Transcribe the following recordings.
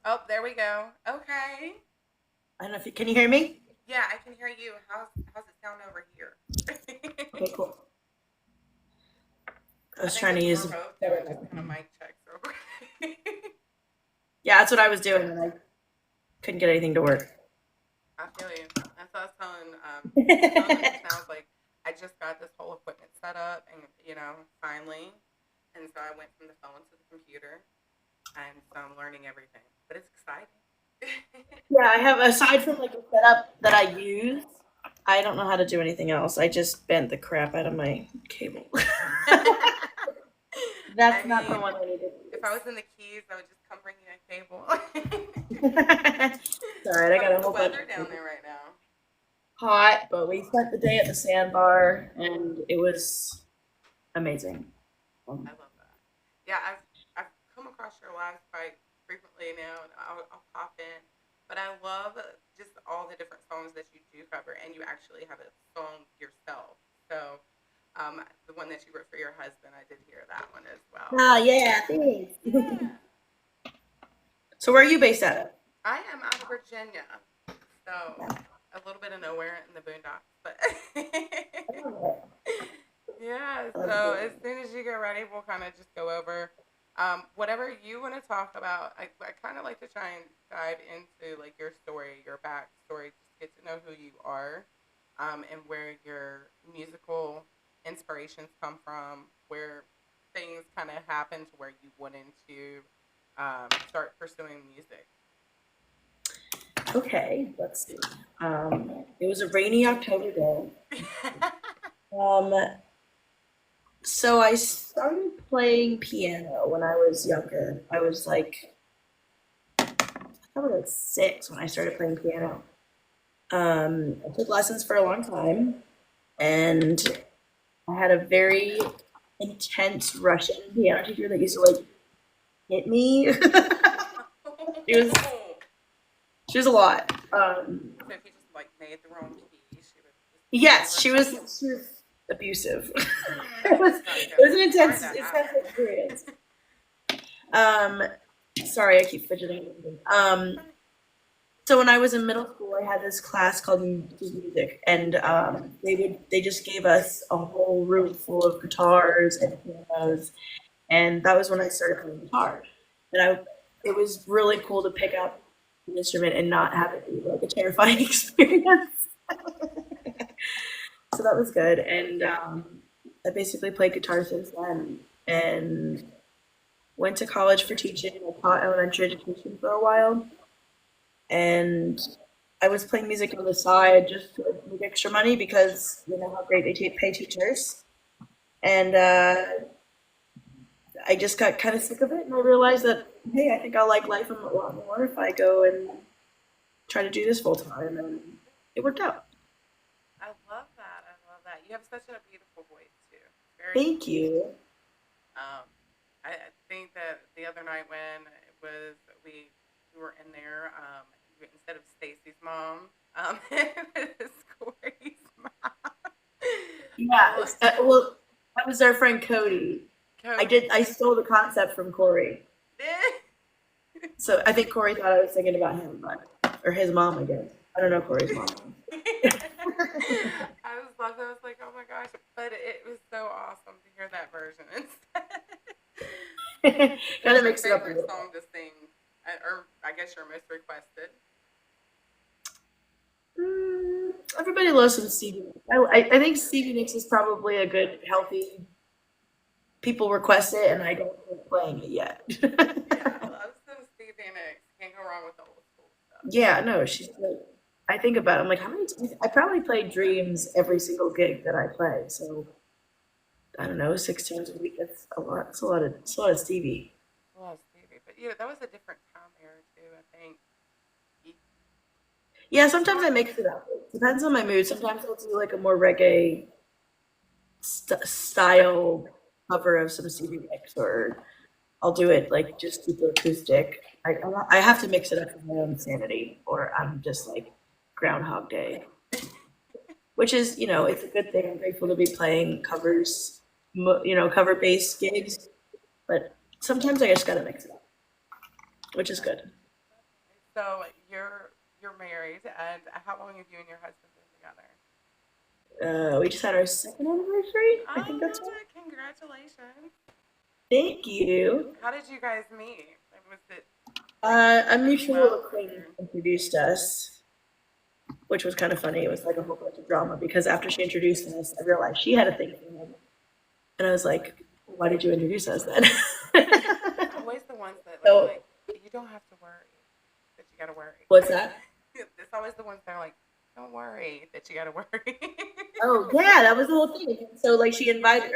Oh, there we go. Okay. I don't know if you can you hear me? Yeah, I can hear you. How's it sound over here? Okay, cool. I I was think trying to that's what use we're a both better doing, just kind of microphone. mic checks real quick. Yeah, that's what I was doing, and I couldn't get anything to work. I feel you. That's what I was telling them just now. I was like, I just got this whole equipment set up, and finally, and so I went from the phone to the computer, and so I'm learning everything, but it's exciting. Yeah, I have aside from like a setup that I use, I don't know how to do anything else. I just bent the crap out of my cable. I That's not the mean, one I needed if to I was in the Keys, I would just come bring you a cable. use. It's all right. I got How's a the whole bunch weather of down cables. there right now? Hot, but we spent the day at the sandbar, and it was amazing. I love that. Yeah, I've come across your lives quite frequently now, and I'll pop in. But I love just all the different songs that you do cover, and you actually have a song yourself. So, the one that you wrote for your husband, I did hear that one as well. Ah, yeah, thanks. Yeah, So where are you based out of? I am out of Virginia, so a little bit of nowhere in the boondocks, but yeah. I love So it. as soon as you get ready, we'll kind of just go over whatever you want to talk about. I kind of like to try and dive into like your story, your backstory, just get to know who you are, and where your musical inspirations come from, where things kind of happen to where you went into start pursuing music. Okay, let's see. It was a rainy October day. Um, so I started playing piano when I was younger. I was like probably like 6 when I started playing piano. I took lessons for a long time, and I had a very intense Russian piano teacher that used to like hit me. She was she was a lot. So if you just like made the wrong key, she would just hit you Yes, or something. she was abusive. it Oh, was that's not it good. was an I'm sorry that intense happened. experience. Um, sorry, I keep fidgeting. So when I was in middle school, I had this class called music, and they just gave us a whole room full of guitars and pianos, and that was when I started playing guitar. And it was really cool to pick up an instrument and not have it be like a terrifying experience. So that was good, and I basically played guitar since then, and went to college for teaching. I taught elementary education for a while, and I was playing music on the side just to make extra money because you know how great they pay teachers. And I just got kind of sick of it, and I realized that hey, I think I'll like life a lot more if I go and try to do this full time, and it worked out. I love that. I love that. You have such a beautiful voice too. Very Thank unique. you. Um, I think that the other night when it was we were in there, instead of Stacy's mom, it was Corey's mom. I Yeah, love well, that was our friend Cody. Cody. I stole the concept from Corey. So I think Corey thought I was thinking about him, but or his mom, I guess. I don't know Corey's mom. I was loved. I was like, oh my gosh! But it was so awesome to hear that version instead. Gotta What's your mix it up a favorite little. song to sing? Or I guess your most requested. Everybody loves some Stevie Nicks. I think Stevie Nicks is probably a good, healthy. People request it, and I don't like playing it yet. Yeah, I love some Stevie Nicks. Can't go wrong with the old school stuff. Yeah, no, she's like. I think about it. I'm like, how many times? I probably play Dreams every single gig that I play. So I don't know, 6 times a week. That's a lot. It's a lot of. It's a lot of Stevie. I love Stevie, but that was a different time era too. I think. Y- Yeah, It's sometimes I hard. mix it up. It depends on my mood. Sometimes I'll do like a more reggae style cover of some Stevie Nicks, or I'll do it like just super acoustic. I have to mix it up for my own sanity, or I'm just like Groundhog Day, which is it's a good thing. I'm grateful to be playing covers, cover based gigs, but sometimes I just gotta mix it up, which is good. So you're married, and how long have you and your husband been together? We just had our second anniversary. I think that's Oh, right. congratulations! Thank you. How did you guys meet? Like, was it like A an mutual email acquaintance or? introduced us, which was kind of funny. It was like a whole bunch of drama because after she introduced us, I realized she had a thing for him. And I was like, why did you introduce us then? It's always the ones that like So, like you don't have to worry that you gotta worry. what's that? It's always the ones that are like, don't worry that you gotta worry. Oh, yeah, that was the whole thing. So, like, she invited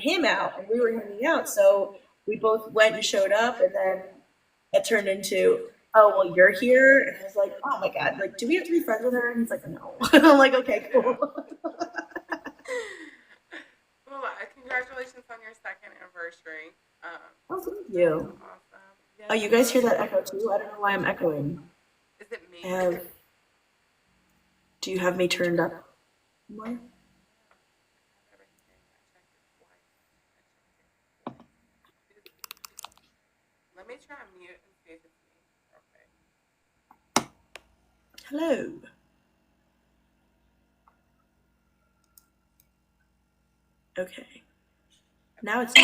him out, and we were hanging out. So, we both went and showed up, and then it turned into, oh, well, you're here. And I was like, oh my God, like, do we have to be friends with her? And he's like, no. I'm like, okay, No. cool. Well, congratulations on your second anniversary. Oh, thank That's you. awesome. Oh, Yes, you guys hear that echo too? I don't know why I'm echoing. is it I me? have, do you have me turned up more? I have everything. I checked it twice. I checked it. Let me try mute and see if it's me. Okay. Hello. Okay. Now it's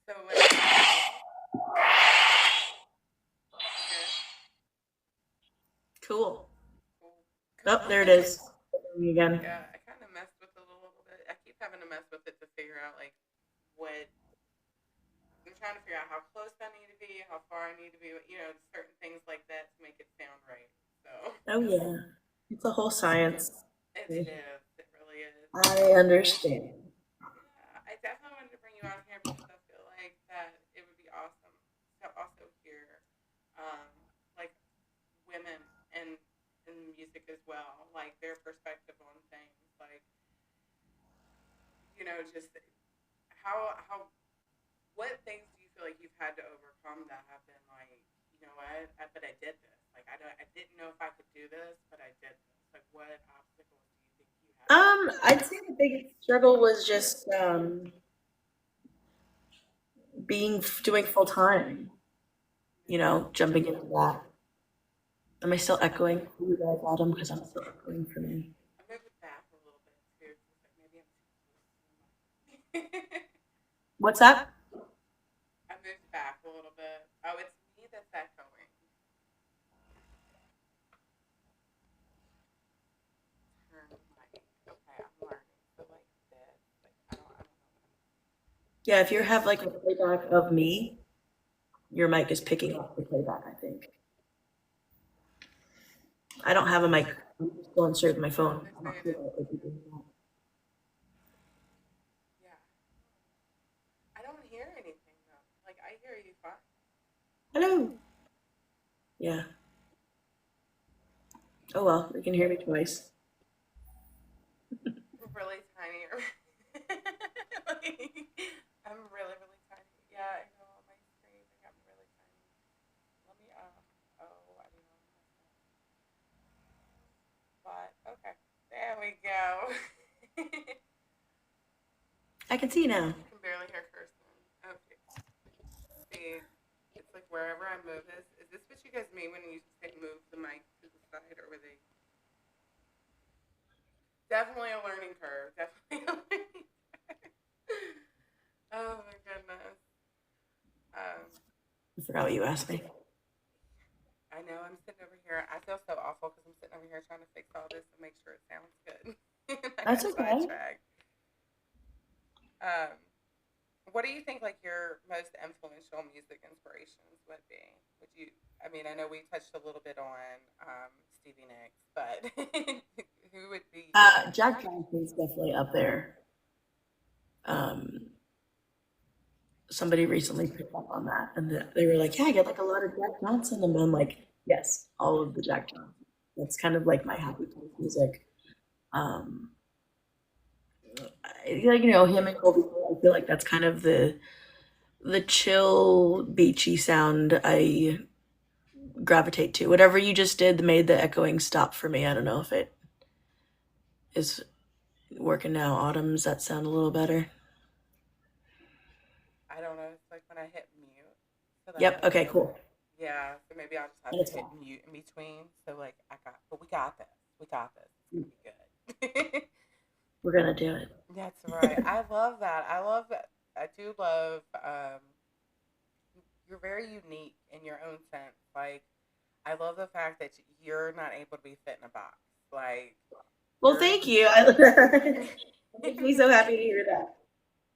So what is it now? We're good. cool. Cool. Oh, Cool. there it is. Me again. Yeah, I kind of messed with it a little bit. I keep having to mess with it to figure out like what I'm trying to figure out how close I need to be, how far I need to be, certain things like that to make it sound right. So Oh yeah. It's a whole science. it is. It really is. I understand. Yeah, I definitely wanted to bring you on here because I feel like that it would be awesome to also hear, um, like women and in music as well, like their perspective on things, like just how what things do you feel like you've had to overcome that have been like, but I did this. Like I didn't know if I could do this, but I did this. Like what obstacles do you think you had to I'd overcome? say the biggest struggle was just doing full time. Jumping into that. Am I still echoing for you guys, Adam? Because I'm still echoing for me. I moved it back a little bit too. It's like maybe I'm too close to the mic. What's that? I moved back a little bit. Oh, it's me that's echoing. Turn mic. Okay, I'm learning. So like this. Like I don't know what I'm Yeah, if you have like a playback of me, your mic is picking up the playback, I think. I don't have a mic. I'm still inserting my Oh, phone. they I'm say not it sure is. what would be doing that. Yeah. I don't hear anything though. Like I hear you fine. Hello. Yeah. Oh well, you can hear me twice. Really tiny. Like, I'm really, really tiny. Yeah, I know on my screen they got me really tiny. Let me oh, I didn't know but okay. There we go. I can see now. You can barely hear Kirsten. Okay. See, it's like wherever I move this. Is this what you guys mean when you say move the mic to the side, or were they definitely a learning curve? Definitely a learning curve. Oh my goodness. Um, I forgot what you asked me. I know I'm sitting over here. I feel so awful because I'm sitting over here trying to fix all this and make sure it sounds good. And I That's got okay. sidetracked. Um, what do you think like your most influential music inspirations would be? Would you? I mean, I know we touched a little bit on Stevie Nicks, but who would be your? Jack Johnson's definitely up there. Um, Somebody recently picked up on that, and they were like, "Yeah, I get like a lot of Jack Johnson," and I'm like, "Yes, all of the Jack Johnson." That's kind of like my happy place music. Um, like him and Colby. I feel like that's kind of the chill, beachy sound I gravitate to. Whatever you just did made the echoing stop for me. I don't know if it is working now. Autumn, does that sound a little better? when I hit mute, so that Yep. way Okay. it'll. Cool. Yeah, so maybe I'll just have And to it's hit off. mute in between. So like but we got this. We got this. It's gonna be good. We're gonna do it. That's right. I love that. I love that. I do love. You're very unique in your own sense. Like I love the fact that you're not able to be fit in a box. Like Well, you're. thank you. It makes me so happy to hear that.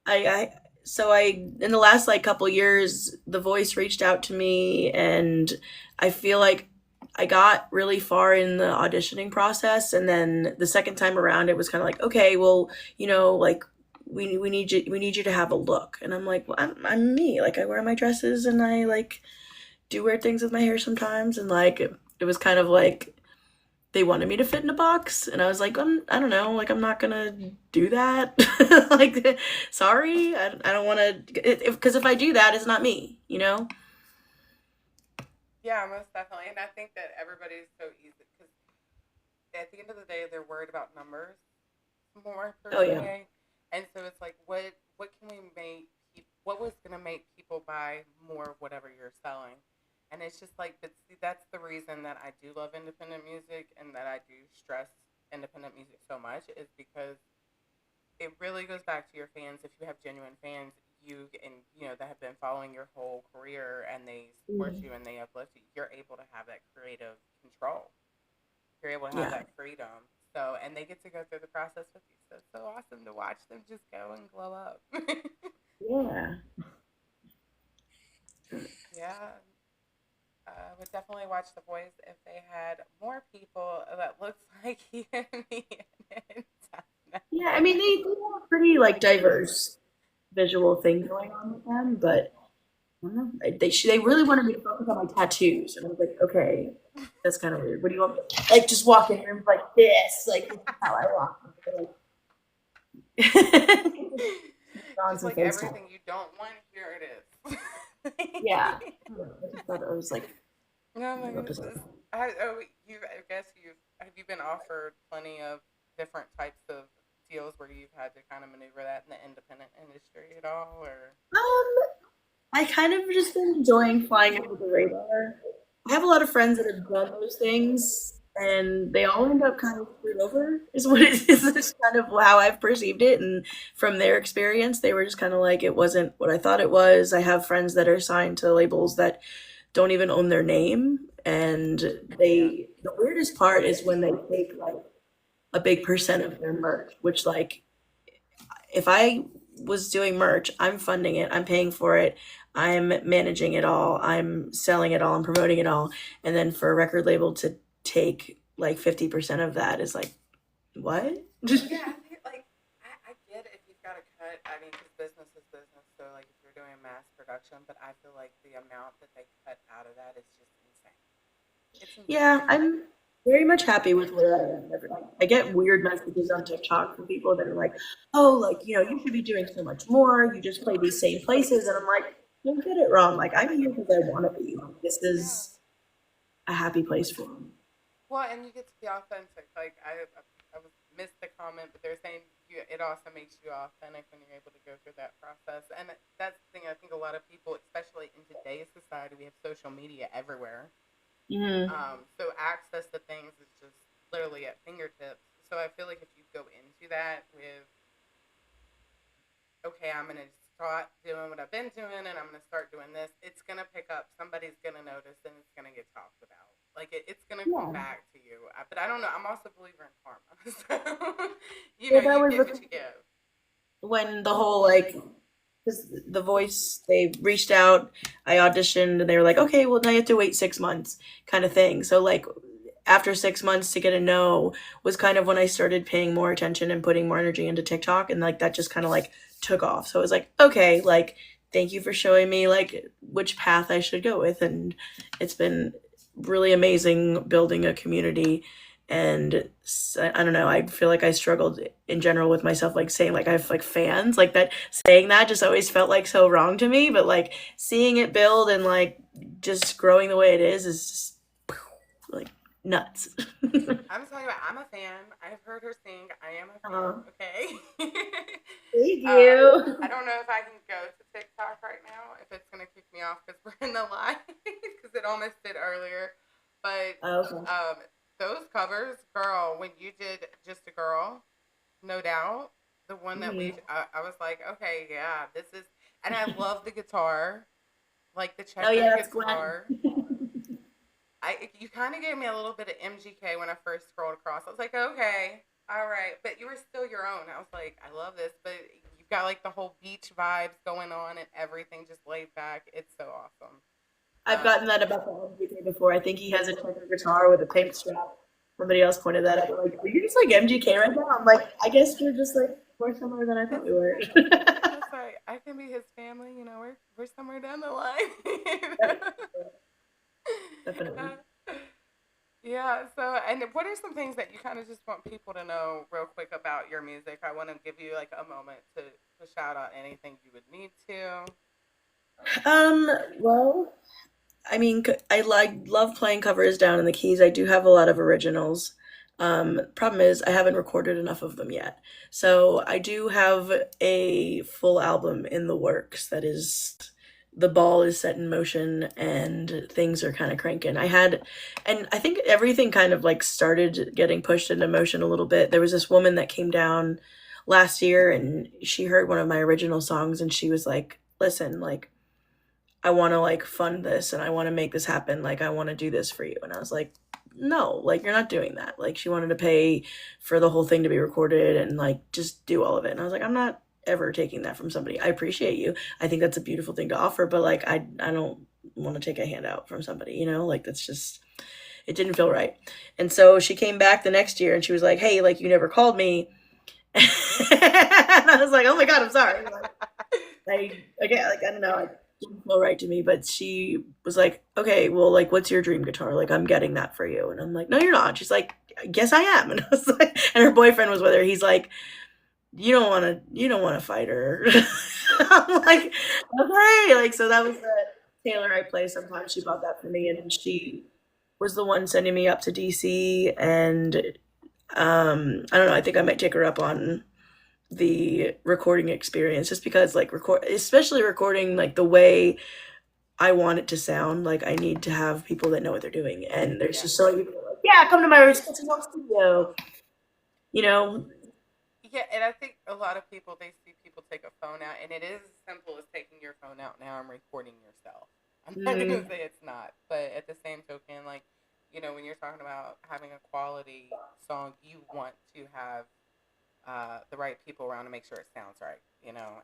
I so I in the last like couple years, The Voice reached out to me, and I feel like I got really far in the auditioning process, and then the second time around, it was kind of like, okay, well, like we need you to have a look, and I'm like, well, I'm me, like I wear my dresses, and I like do weird things with my hair sometimes, and like it was kind of like they wanted me to fit in a box, and I was like, I don't know, like I'm not gonna do that. Like, sorry, I don't want to, because if I do that, it's not me, you know. Yeah, most definitely. And I think that everybody's so easy because at the end of the day, they're worried about numbers more per Oh yeah, se. And so it's like, what can we make? What was gonna make people buy more of whatever you're selling? And it's just like, but see, that's the reason that I do love independent music and that I do stress independent music so much is because it really goes back to your fans. If you have genuine fans, that have been following your whole career and they support mhm, you and they uplift you, you're able to have that creative control. You're able to have yeah, that freedom. So, and they get to go through the process with you. So it's so awesome to watch them just go and glow up. yeah. Yeah, I would definitely watch The Voice if they had more people that looks like you and me in it. Yeah, I Definitely. mean they have a pretty like diverse visual thing going on with them, but I don't know. They really wanted me to focus on my tattoos, and I was like, okay, that's kind of weird. What do you want? Like, just walk in rooms like this, like this is how I walk. Like, on Just some like FaceTime. everything you don't want, here it Yeah, is. I just thought it was like Oh a my little goodness. bizarre. I guess have you been offered plenty of different types of deals where you've had to kind of maneuver that in the independent industry at all, or? I kind of just been enjoying flying under the radar. I have a lot of friends that have done those things, and they all end up kind of screwed over. Is what it is. It's kind of how I've perceived it, and from their experience, they were just kind of like it wasn't what I thought it was. I have friends that are signed to labels that don't even own their name, and Yeah. they. The weirdest part is when they take like a big percent of their merch, which like if I was doing merch, I'm funding it, I'm paying for it, I'm managing it all, I'm selling it all, I'm promoting it all, and then for a record label to take like 50% of that is like what? Yeah, I think like I get it if you've got to cut. I mean, because business is business. So like if you're doing mass production, but I feel like the amount that they cut out of that is just insane. It's Yeah, insane. I'm very much happy with where I am. Like, I get weird messages on TikTok from people that are like, "Oh, like you should be doing so much more. You just play these same places," and I'm like, "Don't get it wrong. Like I'm here because I want to be. Like, this Yeah. is a happy place for me." Well, and you get to be authentic. Like I was missed the comment, but they're saying it also makes you authentic when you're able to go through that process. And that's the thing. I think a lot of people, especially in today's society, we have social media everywhere. Hmm. So access to things is just literally at fingertips. So I feel like if you go into that with, okay, I'm gonna start doing what I've been doing, and I'm gonna start doing this, it's gonna pick up. Somebody's gonna notice, and it's gonna get talked about. Like it's gonna come Yeah. back to you. But I don't know. I'm also a believer in karma. So Well, that you was get what you give. when the whole like, because The Voice, they reached out, I auditioned, and they were like, okay, well, now you have to wait 6 months, kind of thing. So, like, after 6 months to get a no was kind of when I started paying more attention and putting more energy into TikTok. And, like, that just kind of like took off. So, I was like, okay, like, thank you for showing me, like, which path I should go with. And it's been really amazing building a community, and I don't know, I feel like I struggled in general with myself, like saying like I have like fans, like that, saying that just always felt like so wrong to me, but like seeing it build and like just growing the way it is just like nuts. I'm telling you, what, I'm a fan. I've heard her sing. I am a fan. Oh, Okay. thank uh, you. I don't know if I can go to TikTok right now. If it's gonna in the line because it almost did earlier. But Okay. um, those covers, girl, when you did Just a Girl, no doubt, the one that Mhm. I was like, okay, yeah, this is, and I love the guitar, like the Oh yeah, checkered that's Gwen. guitar. You kind of gave me a little bit of MGK when I first scrolled across. I was like, okay, all right, but you were still your own. I was like, I love this, but you've got like the whole beach vibes going on and everything just laid back. It's so awesome. I've gotten that about the MGK before. I think he has a type of guitar with a pink strap. Somebody else pointed that out. They're like, are you just like MGK right now? I'm like, I guess we're just like more similar than I thought That's we were. that's right. I can be his family. You know, we're somewhere down the line. You know? Definitely. Yeah. So, and what are some things that you kind of just want people to know real quick about your music? I want to give you like a moment to shout out anything you would need to. Um, well, I mean, love playing covers down in the keys. I do have a lot of originals. Problem is, I haven't recorded enough of them yet. So I do have a full album in the works that is the ball is set in motion and things are kind of cranking. And I think everything kind of like started getting pushed into motion a little bit. There was this woman that came down last year and she heard one of my original songs and she was like, listen, like, I want to like fund this and I want to make this happen. Like, I want to do this for you. And I was like, no, like, you're not doing that. Like, she wanted to pay for the whole thing to be recorded and like just do all of it. And I was like, I'm not ever taking that from somebody. I appreciate you. I think that's a beautiful thing to offer, but like, I don't want to take a handout from somebody, you know? Like, that's just, it didn't feel right. And so she came back the next year and she was like, hey, like, you never called me. And I was like, oh my God, I'm sorry. Like, again, like, I don't know. It didn't feel right to me, but she was like, okay, well, like, what's your dream guitar? Like, I'm getting that for you. And I'm like, no, you're not. She's like, yes, I am. And I was like, and her boyfriend was with her. He's like, you don't want to fight her. I'm like, okay. Like, so that was the Taylor I play sometimes. She bought that for me. And then she was the one sending me up to DC. And I don't know. I think I might take her up on the recording experience just because like record especially recording like the way I want it to sound. Like I need to have people that know what they're doing. And there's Yeah. just so many people that are like, yeah, come to my studio, you know? Yeah, and I think a lot of people they see people take a phone out, and it is as simple as taking your phone out now and recording yourself. I'm not gonna Mm, say it's not, but at the same token, like when you're talking about having a quality song, you want to have the right people around to make sure it sounds right,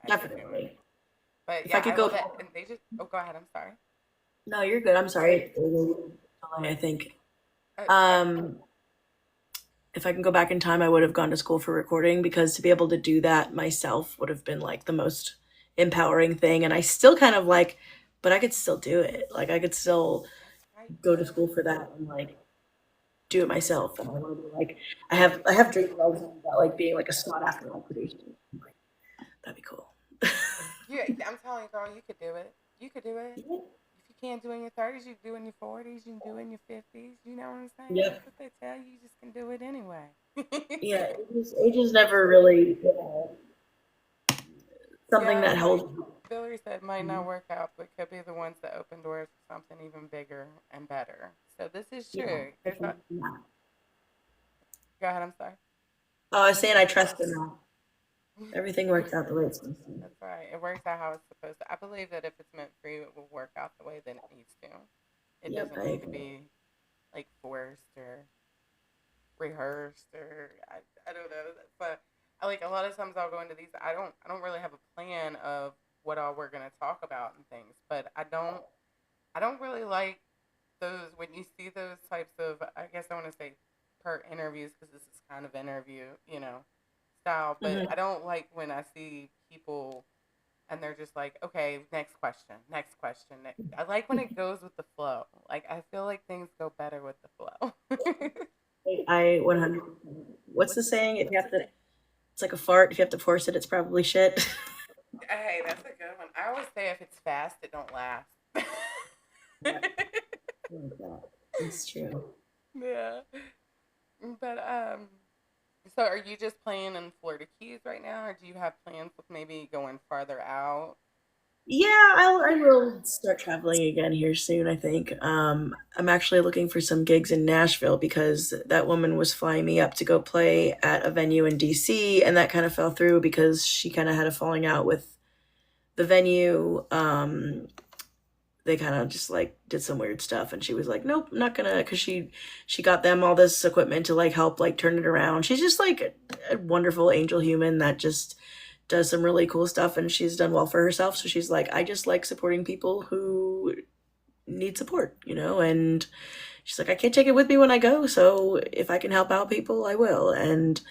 as you're doing it. definitely. But If I yeah, could I go, love it, and they just go ahead. I'm sorry. no, you're good. I'm sorry. I think. I Um, if I can go back in time, I would have gone to school for recording because to be able to do that myself would have been like the most empowering thing. And I still kind of like, but I could still do it. Like I could still that's right. go to school for that and like do it myself. And I want to be like, I have dreams all the time about like being like a SWAT after all producer. Like, that'd be cool. Yeah, I'm telling you, girl, you could do it. You could do it. Yeah. If you can't do it in your 30s, you can do it in your 40s. You can do it in your 50s. You know what I'm saying? That's Yep. what they tell you. You just can do it anyway. Yeah. Age is never really something Yeah, that like holds. Hillary said, might not work out, but could be the ones that open doors for something even bigger and better. So this is Yeah. true. I There's think not. that. Go ahead. I'm sorry. Oh, I was saying I trust in that. Everything works out the way it's supposed to. That's right. It works out how it's supposed to. I believe that if it's meant for you, it will work out the way that it needs to. It Yep, I doesn't need to agree. be like forced or rehearsed or I don't know. But I like a lot of times I'll go into these. I don't really have a plan of what all we're gonna talk about and things. But I don't really like those when you see those types of I guess I want to say per interviews because this is kind of interview style. But Hmm. I don't like when I see people and they're just like, okay, next question, next question. I like when it goes with the flow. Like I feel like things go better with the flow. I 100%. What's the saying? If you have to, it's like a fart. If you have to force it, it's probably shit. Hey, that's a good one. I always say if it's fast, it don't last. Yeah, I like that. It's true. Yeah. But so are you just playing in Florida Keys right now, or do you have plans with maybe going farther out? Yeah, I will start traveling again here soon, I think. I'm actually looking for some gigs in Nashville because that woman was flying me up to go play at a venue in DC, and that kind of fell through because she kind of had a falling out with the venue. They kind of just like did some weird stuff, and she was like, "Nope, not gonna," because she got them all this equipment to like help like turn it around. She's just like a wonderful angel human that just does some really cool stuff, and she's done well for herself. So she's like, I just like supporting people who need support, and she's like, I can't take it with me when I go, so if I can help out people, I will. And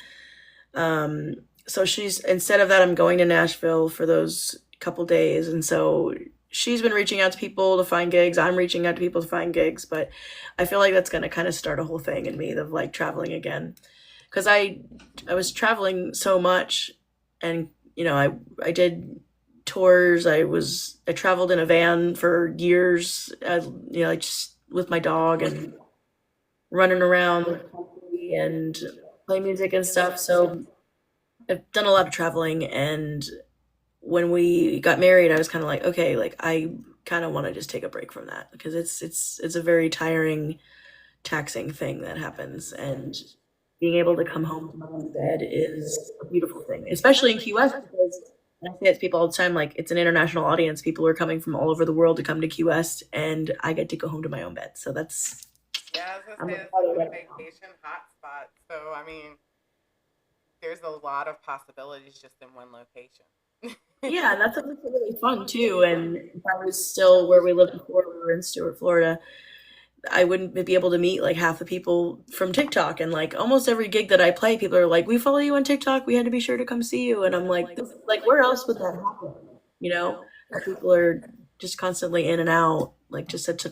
so she's instead of that, I'm going to Nashville for those couple days, and so she's been reaching out to people to find gigs. I'm reaching out to people to find gigs, but I feel like that's going to kind of start a whole thing in me of like traveling again because I was traveling so much, and I did tours. I traveled in a van for years, like just with my dog and running around the country and play music and stuff. So I've done a lot of traveling, and when we got married, I was kind of like, okay, like I kind of want to just take a break from that because it's a very tiring, taxing thing that happens, and being able to come home to my own bed is a beautiful thing, especially in Key West because I say it to people all the time, like it's an international audience. People are coming from all over the world to come to Key West, and I get to go home to my own bed. So that's Yeah, I was gonna I'm say it's excited like a right now. vacation hotspot. So I mean, there's a lot of possibilities just in one location. Yeah, and that's what's really fun too. And if I was still where we lived before, we were in Stewart, Florida, I wouldn't be able to meet like half the people from TikTok. And like almost every gig that I play, people are like, "We follow you on TikTok. We had to be sure to come see you." And I'm like, like where else would that happen? You know, where people are just constantly in and out, like just such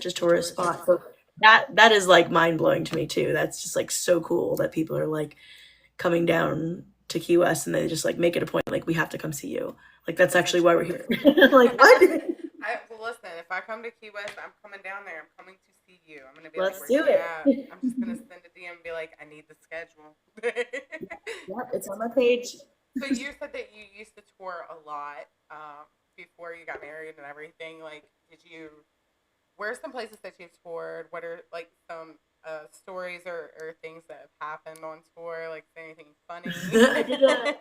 a tourist spot. So that is like mind blowing to me too. That's just like so cool that people are like coming down to Key West and they just like make it a point like we have to come see you. Like that's actually why we're here. Like what? Well, listen. If I come to Key West, I'm coming down there. I'm coming to see you. I'm gonna be like, Let's "Where do you at?" it. I'm just gonna send a DM and be like, "I need the schedule." Yep, it's on my page. So you said that you used to tour a lot before you got married and everything. Like, did you? Where's some places that you've toured? What are like some stories or things that have happened on tour? Like, is anything funny? I did a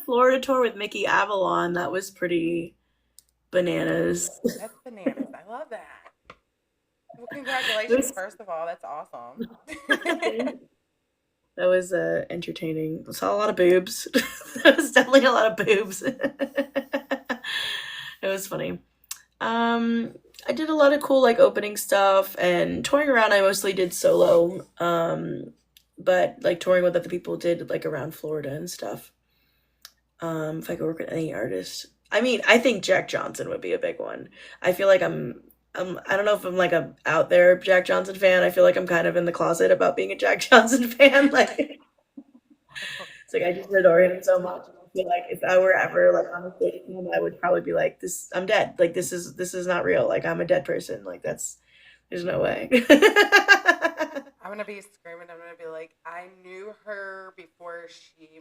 Florida tour with Mickey Avalon. That was pretty bananas. That's bananas. I love that. Well, It congratulations, was, first of all. That's awesome. that was entertaining. I saw a lot of boobs. There was definitely a lot of boobs. It was funny. Um, I did a lot of cool like opening stuff and touring around. I mostly did solo, but like touring with other people did like around Florida and stuff. If I could work with any artist, I mean, I think Jack Johnson would be a big one. I feel like I don't know if I'm like a out there Jack Johnson fan. I feel like I'm kind of in the closet about being a Jack Johnson fan. Like it's like I just adore him so much. I feel like if I were ever like on a stage with him, I would probably be like, "This, I'm dead. Like this is not real. Like I'm a dead person. Like that's there's no way." I'm gonna be screaming. I'm gonna be like, I knew her before she.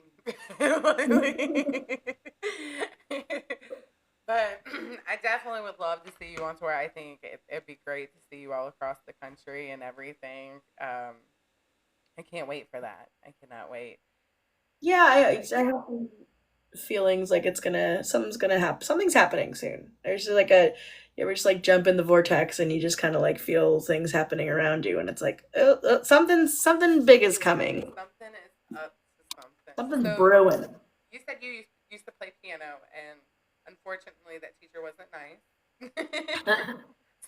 But I definitely would love to see you on tour. I think it'd be great to see you all across the country and everything. I can't wait for that. I cannot wait. Yeah, I have feelings like something's gonna happen. Something's happening soon. There's just like you ever just like jump in the vortex and you just kind of like feel things happening around you, and it's like something big is coming. Something is up to something. Something's So brewing. you said you used to play piano, and unfortunately, that teacher wasn't nice.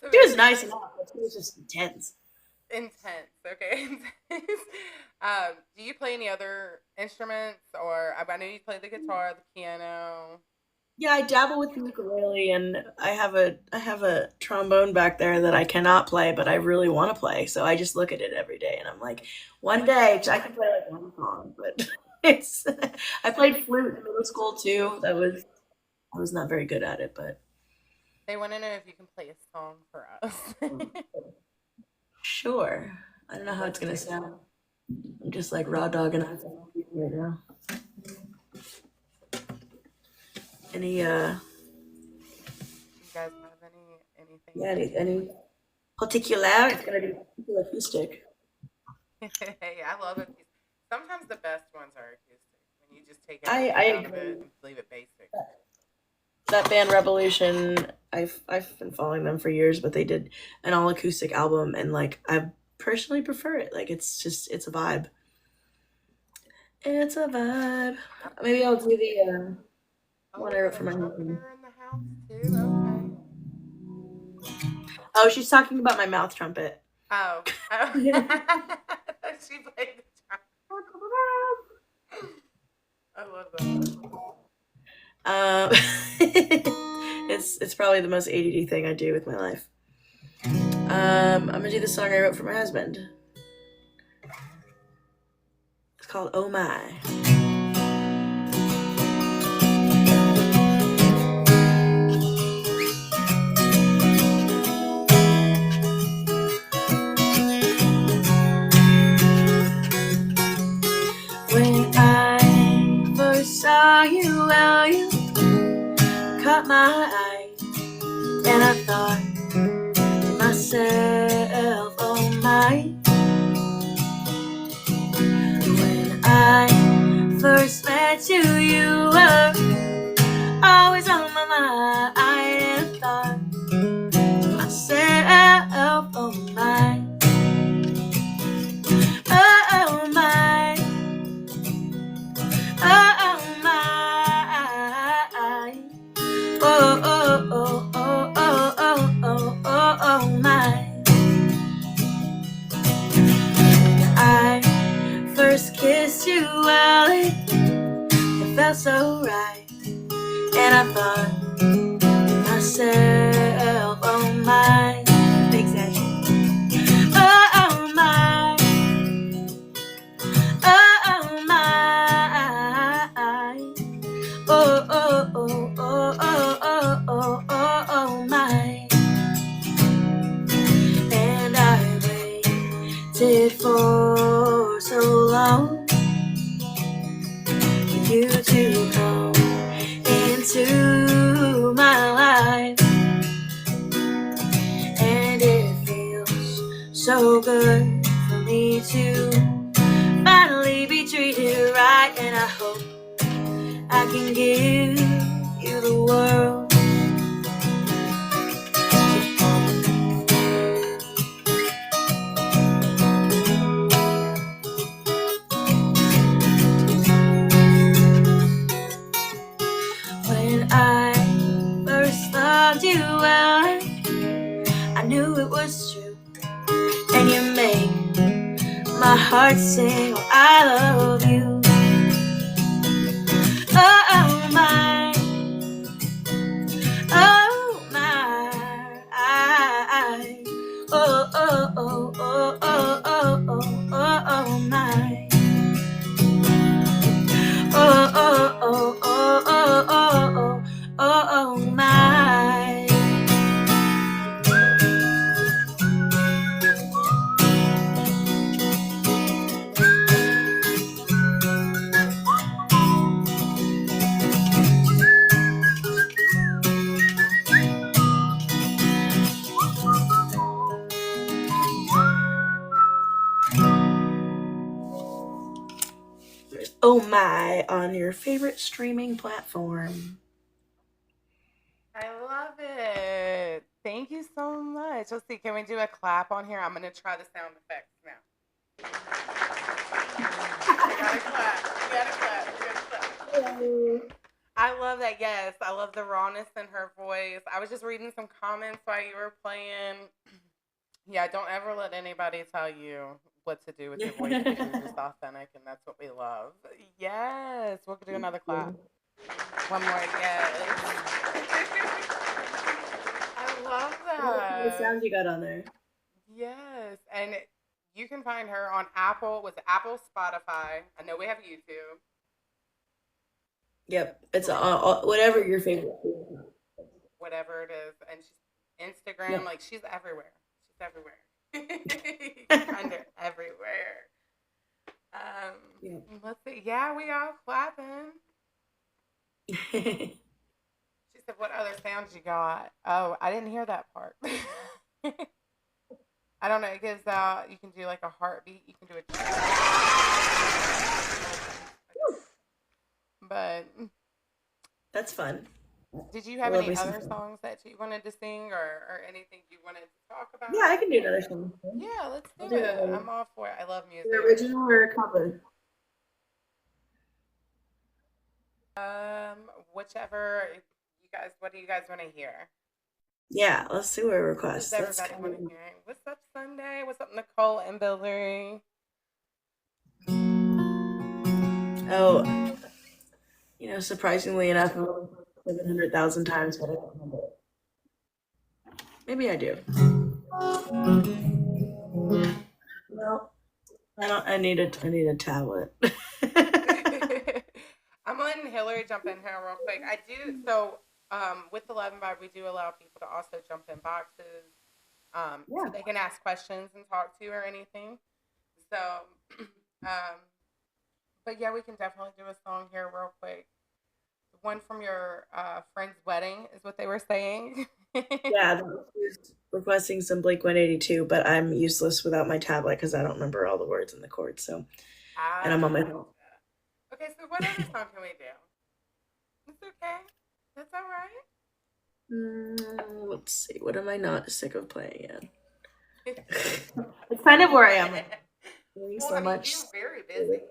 So She was nice enough, but she was just intense. intense. Okay. Intense. Do you play any other instruments, or I know you play the guitar, the piano? Yeah, I dabble with the ukulele, and I have a trombone back there that I cannot play, but I really want to play. So I just look at it every day, and I'm like, one day I can play like one song, but it's. I played flute in middle school too. I was not very good at it, but They want to know if you can play a song for us. sure. I don't know how it's gonna sound. I'm just like raw dogging on right now. Any Anything Yeah, particular? any particular? It's gonna be particular acoustic. Hey, I love acoustic. Sometimes the best ones are acoustic when you just take I everything out of it agree. and leave it basic. That band Revolution, I've been following them for years, but they did an all acoustic album, and like I personally prefer it. Like it's a vibe. It's a vibe. Maybe I'll do the one Oh, I we wrote got for a my husband. trumpeter in the house too. Okay. Oh, she's talking about my mouth trumpet. Oh, oh. She played the drum. I love that. Um, it's probably the most ADD thing I do with my life. I'm gonna do the song I wrote for my husband. It's called "Oh My." When I first saw you, well, you caught my eye, and I thought to myself, "Oh my." When I first met you, you were always on my mind, and I thought to myself, "Oh my, oh my, oh my, oh oh oh oh oh oh oh oh oh my." I first kissed you, well, it felt so right, and I thought myself, "Oh my," big session. Oh, oh my, oh, oh my, oh, oh, oh, oh, oh, oh, oh, oh, oh my. And I waited for so long for you to come into my life, and it feels so good for me to finally be treated right, and I hope I can give you the world. When I first loved you, well, I knew it was true, and you make my heart sing, "Oh, I love you." Oh, oh my, oh my, oh, oh, oh, oh, oh, oh, oh, oh my, oh, oh, oh, oh, oh, oh, oh, oh my. Oh my on your favorite streaming platform. I love it. Thank you so much. Let's see. Can we do a clap on here? I'm gonna try the sound effects now. We gotta clap. We gotta clap. We gotta clap. Hello. I love that. Yes, I love the rawness in her voice. I was just reading some comments while you were playing. Yeah, don't ever let anybody tell you what to do with your voice because you're just authentic, and that's what we love. Yes, we'll do another clap. One more. Yes. I love What that. sounds you got on there? Yes, and you can find her on Apple. Was it Apple, Spotify? I know we have YouTube. Yep, it's But whatever your favorite. whatever it is, and she's Instagram. Yep. Like she's everywhere. She's everywhere. You can find her everywhere. Yep. Let's see. Yeah, we all clapping. She said, what other sounds you got? Oh, I didn't hear that part. I don't know. It gives out. You can do like a heartbeat. You can do a. But That's fun. did you I have love any me some other fun. songs that you wanted to sing, or anything you wanted to talk about? Yeah, I can do another song. Yeah, let's I'll do do it. I'm all for it. I love the music. original or a cover. Whichever you guys. What do you guys want to hear? Yeah, let's do a What does request. That's everybody kind want of to hear? What's up, Sunday? What's up, Nicole and Hillary? oh, surprisingly enough, I've only heard it 700,000 times, but I don't remember it. Maybe I do. Well, I don't. I need a tablet. I'm letting Hillary jump in here real quick. I do so with the Love and Vibe, we do allow people to also jump in boxes, so Yeah. they can ask questions and talk to you or anything. So, um, but yeah, we can definitely do a song here real quick. One from your friend's wedding is what they were saying. Yeah, that was requesting some Blink 182, but I'm useless without my tablet because I don't remember all the words in the chords. So, and I'm on my phone. Gotcha. Okay, so what other song can we do? It's okay. That's all right. Let's see. What am I not sick of playing yet? It's kind of where I am. Doing Well, so I mean, much. you're very busy.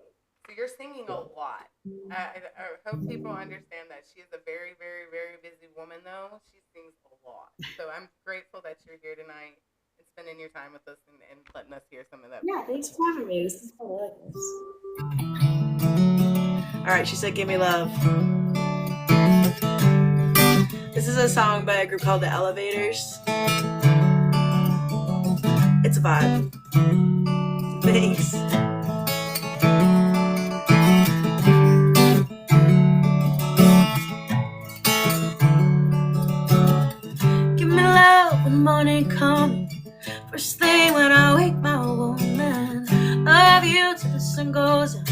So you're singing a lot. I hope people understand that she is a very, very, very busy woman, though. She sings a lot. So I'm grateful that you're here tonight and spending your time with us and letting us hear some of that Yeah, beautiful thanks for voice. having me. This is fun. I like this. All right, she said, "Give me love." This is a song by a group called the Elevators. It's a vibe. Thanks. Give me love when morning comes. First thing when I wake my woman. Love you till the sun goes up.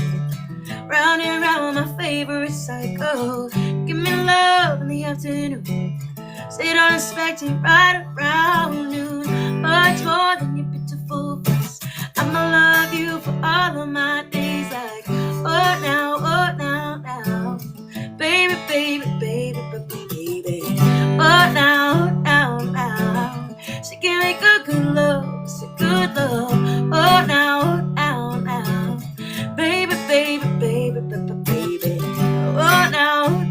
Round and round my favorite cycle. Give me love in the afternoon. Sit on expecting right around noon. Much more than your pitiful face. I'ma love you for all of my days. Like, oh now, now. Baby, baby, baby, baby, baby. Oh now. So give me good, good love. So good love. Oh now. Baby, baby, baby, baby, baby. Oh now.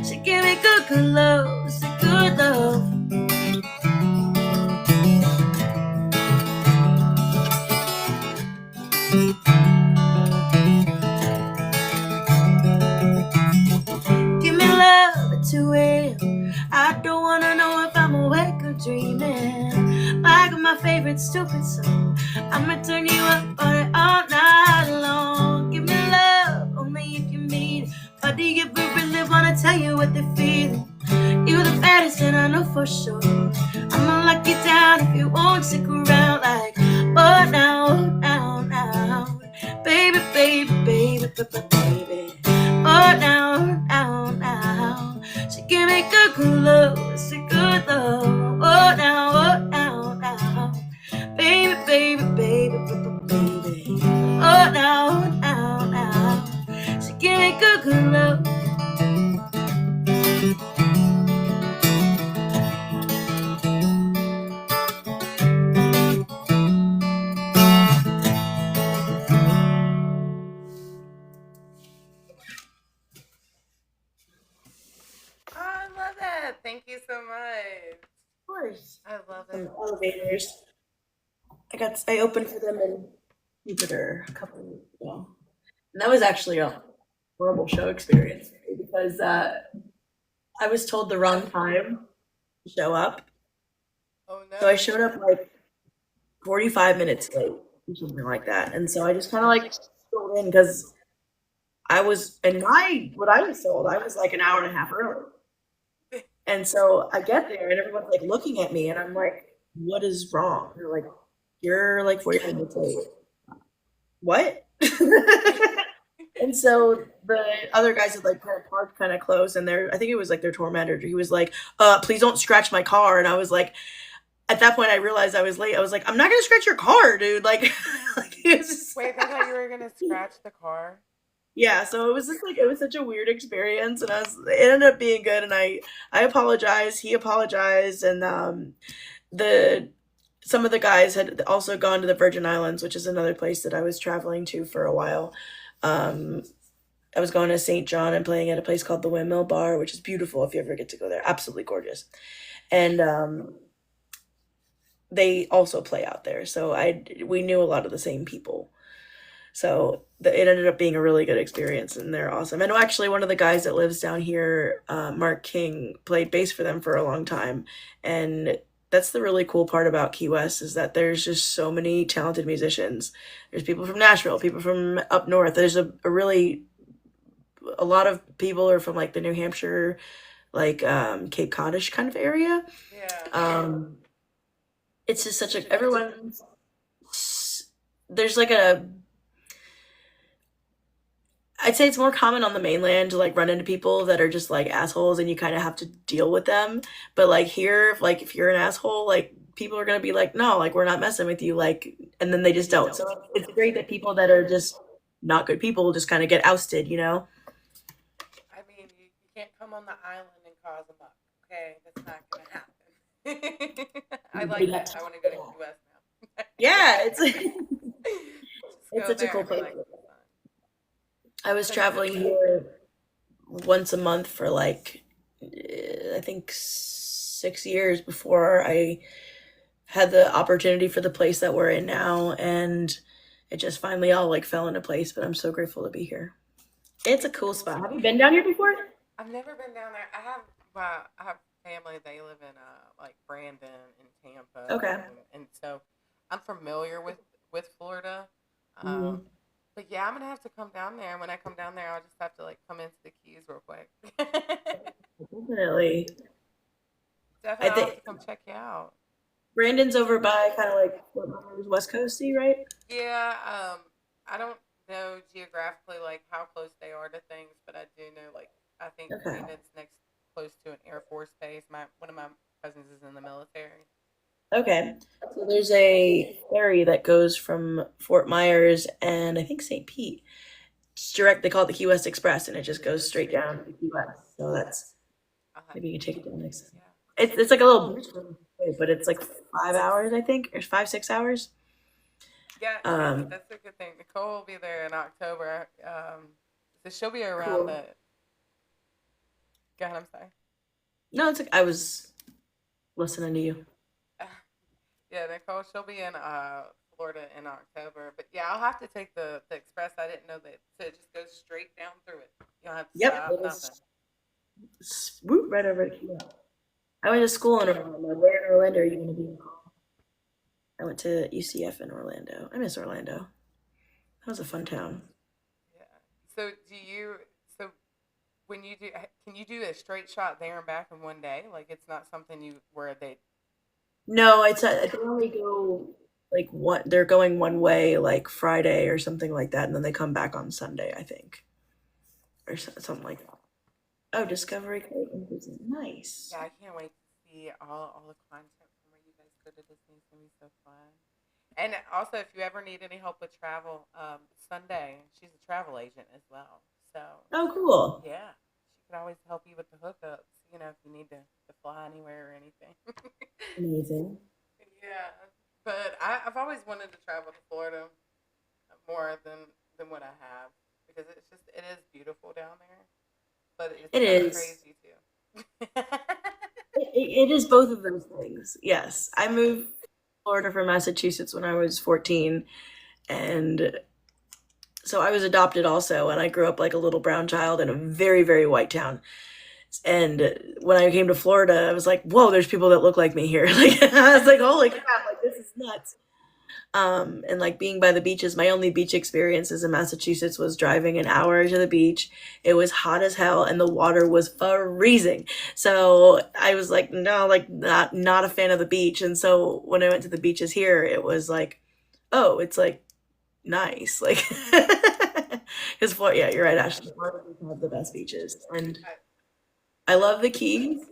So give me good, good love. So good love. Give me love at 2 a.m. I don't wanna know if I'm awake or dreaming. Like my favorite stupid song. I'ma turn you up on it all night long. Give me love, only if you mean it. But do you really wanna tell you what they're feeling? You the baddest and I know for sure. I'ma lock you down if you won't stick around. Like, oh now. Baby, baby, baby, baby, baby. Oh now. So give me good, good love. It's a good love. Oh now. Baby, baby, baby, baby, baby. Oh now. So give me good, good love. Oh, I love that. Thank you so much. Of course. I love Some it. elevators. I opened for them in Jupiter a couple of weeks ago. And that was actually a horrible show experience for me because I was told the wrong time to show up. Oh So I no. showed up like 45 minutes late or something like that. And so I just kind of like strolled in because I was, and what I was told, I was like an hour and a half early. And so I get there and everyone's like looking at me and I'm like, what is wrong? They're like, you're like 45 minutes late. What? And And so the other guys had like kind of parked kind of close, and I think it was like their tour manager. He was like, please don't scratch my car. And I was like, at that point, I realized I was late. I was like, I'm not gonna scratch your car, dude. Like, like it was just, Wait, they thought you were gonna scratch the car? yeah. So it was just like it was such a weird experience, and it ended up being good. And I apologized. He apologized, and the some of the guys had also gone to the Virgin Islands, which is another place that I was traveling to for a while. Um, I was going to St. John and playing at a place called the Windmill Bar, which is beautiful if you ever get to go there. Absolutely gorgeous. And they also play out there. So we knew a lot of the same people. So it ended up being a really good experience, and they're awesome. I know actually one of the guys that lives down here, Mark King, played bass for them for a long time. And that's the really cool part about Key West is that there's just so many talented musicians. There's people from Nashville, people from up north. There's a lot of people are from like the New Hampshire, like Cape Codish kind of area. Yeah. It's just such a everyone. There's like a I'd say it's more common on the mainland to like run into people that are just like assholes and you kind of have to deal with them. But like here, like if you're an asshole, like people are gonna be like, no, like we're not messing with you, like, and then they just don't. So it's great that people that are just not good people just kind of get ousted, you know? I mean, you can't come on the island and cause a muck. Okay, that's not gonna happen. I like that. I want to go to Key West now. Yeah, Just it's go such a there cool and be place. like, I was fun. traveling here once a month for like I think 6 years before I had the opportunity for the place that we're in now, and it just finally all like fell into place. But I'm so grateful to be here. It's a It's a cool cool spot. Have spot. you been down here before? I've never been down there. I have family. They live in like Brandon and Tampa, Okay. and so I'm familiar with Florida. Um, Mm, but yeah, I'm gonna have to come down there. And when I come down there, I'll just have to like come into the Keys real quick. definitely. I Definitely, I'll have think to come check you out. Brandon's over by kind of like Fort Myers, West Coasty, right? Yeah, I don't know geographically like how close they are to things, but I do know like I think Okay. Brandon's next close to an Air Force base. My one of my cousins is in the military. Okay. So there's a ferry that goes from Fort Myers and I think St. Pete. It's direct. They call it the Key West Express, and it just goes straight down to Key West. So that's I'll have maybe to you can check take it it down out. next time. Yeah. It's like a little bridge from but it's like 5 hours, I think, or 5 6 hours. Yeah, Um, that's a good thing. Nicole will be there in October. So she'll be around cool. the. God, I'm sorry. No, it's like I was listening to you. Yeah, Nicole, she'll be in Florida in October. But yeah, I'll have to take the express. I didn't know that. So it just goes straight down through it. You don't have to Yep, stop, it nothing. was swoop right over to Key West. I went to school in Orlando. Where in Orlando are you going to be? I went to UCF in Orlando. I miss Orlando. That was a fun town. Yeah. So so when you do, can you do a straight shot there and back in one day? Like it's not something you, where they, No, they only go like one. They're going one way like Friday or something like that, and then they come back on Sunday, I think, or something like that. Oh, Discovery Cove in Disney. Nice. yeah, I can't wait to see all the content from where you guys go to Disney. It's gonna be so fun. And also, if you ever need any help with travel, Sunday, she's a travel agent as well. So, Oh, cool. yeah, she can always help you with the hookups, if you need to fly anywhere or anything. Amazing. Yeah, but I've always wanted to travel to Florida more than what I have because it is beautiful down there, but it's It kind of is. crazy too. It is both of those things. Yes, I moved to Florida from Massachusetts when I was 14, and so I was adopted also, and I grew up like a little brown child in a very, very white town. And when I came to Florida, I was like, "Whoa, there's people that look like me here!" Like I was like, "Holy crap! Like this is nuts." And like being by the beaches, my only beach experiences in Massachusetts was driving an hour to the beach. It was hot as hell, and the water was freezing. So I was like, no, like not a fan of the beach. And so when I went to the beaches here, it was like, oh, it's like nice, like Because Florida, yeah, you're right, Ashley. Florida does have the best beaches, and I, I love the Keys.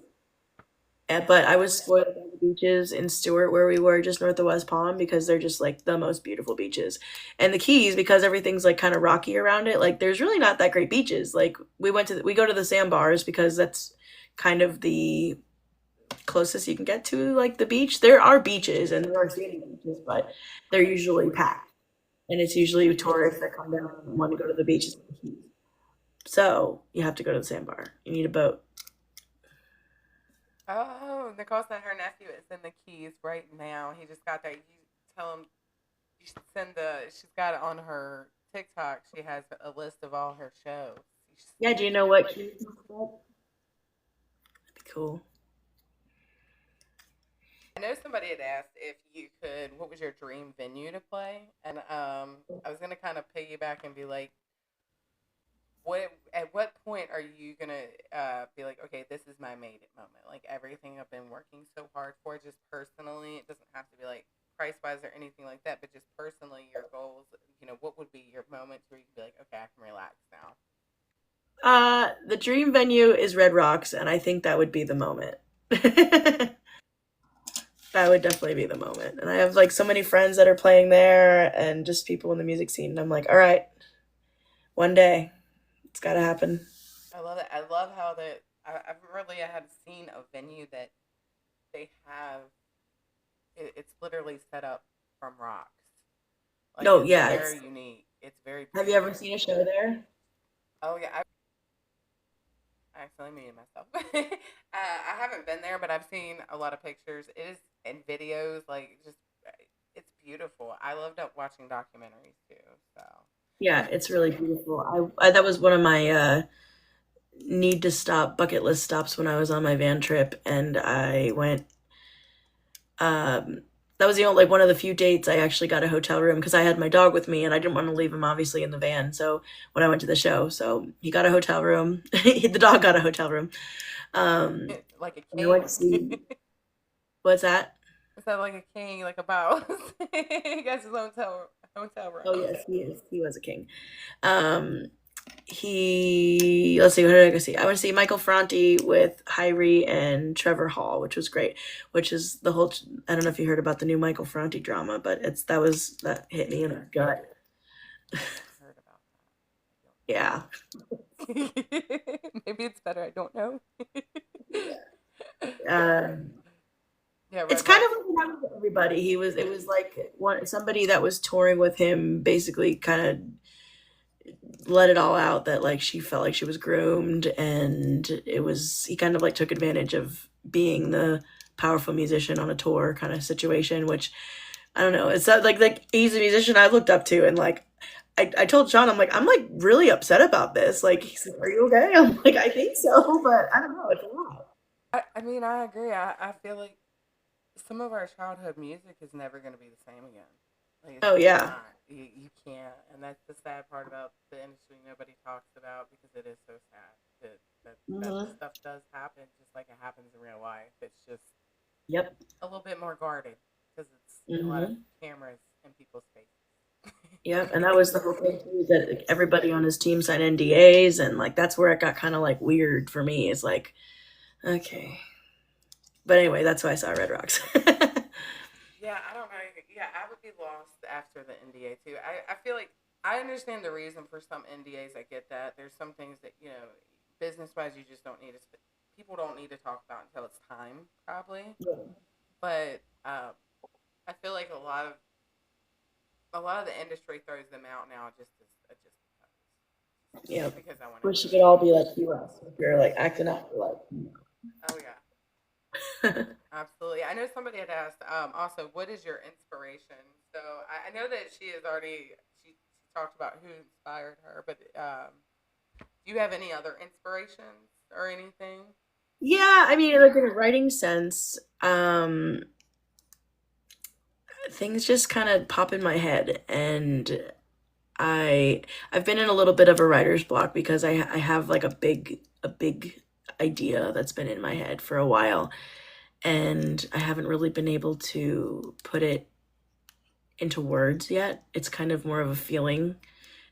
But I was spoiled by the beaches in Stewart, where we were just north of West Palm, because they're just like the most beautiful beaches. And the Keys, because everything's like kind of rocky around it, like there's really not that great beaches. Like we go to the sandbars because that's kind of the closest you can get to like the beach. There are beaches and there are sandy beaches, but they're usually packed, and it's usually tourists that come down and want to go to the beaches. So you have to go to the sandbar. You need a boat. oh, Nicole said her nephew is in the Keys right now. He just got there. You tell him you should send the. She's got it on her TikTok. She has a list of all her shows. You should Yeah, send do it you to know him. what? That'd be cool. I know somebody had asked if you could. What was your dream venue to play? And I was gonna kind of piggyback and be like, what at what point are you gonna be like, okay, this is my made it moment? Like everything I've been working so hard for, just personally, it doesn't have to be like price wise or anything like that, but just personally, your goals. What would be your moments where you can be like, okay, I can relax now. The dream venue is Red Rocks, and I think that would be the moment. That would definitely be the moment. And I have like so many friends that are playing there, and just people in the music scene. And I'm like, all right, one day it's got to happen. I love it. I love how that I've really had seen a venue that they have. It's literally set up from rocks. Like No, it's yeah. very unique. It's very Have you ever beautiful. seen a show there? Oh yeah, I accidentally muted myself. I haven't been there, but I've seen a lot of pictures. It is and videos. Like just, it's beautiful. I loved up watching documentaries too. So Yeah, it's really beautiful. I that was one of my need to stop bucket list stops when I was on my van trip, and I went. Um, that was the only like one of the few dates I actually got a hotel room because I had my dog with me and I didn't want to leave him obviously in the van. So when I went to the show, so he got a hotel room. The dog got a hotel room. Um, like a and I went to king. see what's that? Is that like a king, like a boss? He got his own hotel Oh room. yes, he is. He was a king. Um, he let's see, what did I go see? I went to see Michael Franti with Hyrie and Trevor Hall, which was great. Which is the whole. I don't know if you heard about the new Michael Franti drama, but that hit me in the gut. I've heard about Yeah. that. I don't know. Maybe it's better. I don't know. Um, Yeah, it's Red kind Rocks. of like what happened to everybody. It was like somebody that was touring with him basically kind of let it all out that like she felt like she was groomed, and he kind of like took advantage of being the powerful musician on a tour kind of situation, which I don't know. It's not like he's a musician I looked up to, and like I told Sean, I'm like really upset about this. Like he's like, are you okay? I'm like, I think so, but I don't know. It's a lot. I mean, I agree. I feel like some of our childhood music is never going to be the same again. Like it's Oh just yeah. not. You can't, and that's the sad part about the industry. Nobody talks about because it is so sad that Hmm. stuff does happen, just like it happens in real life. It's just Yep. a little bit more guarded because it's a lot of Hmm. cameras in people's faces. Yep. And that was the whole thing too, that like, everybody on his team signed NDAs, and like that's where it got kind of like weird for me. Is like, okay, but anyway, that's why I saw Red Rocks. Yeah, I don't know. Yeah, I would be lost after the NDA too. I feel like I understand the reason for some NDAs. I get that. There's some things that, business wise, you just don't need to, people don't need to talk about until it's time, probably. But I feel like a lot of the industry throws them out now Yeah. just because I want to Wish do you it. could all be like US if you're like acting out like. Oh yeah, absolutely. I know somebody had asked. Also, what is your inspiration? So I know that she talked about who inspired her, but do you have any other inspirations or anything? Yeah, I mean, like in a writing sense, things just kind of pop in my head, and I've been in a little bit of a writer's block because I have like a big idea that's been in my head for a while, and I haven't really been able to put it into words yet. It's kind of more of a feeling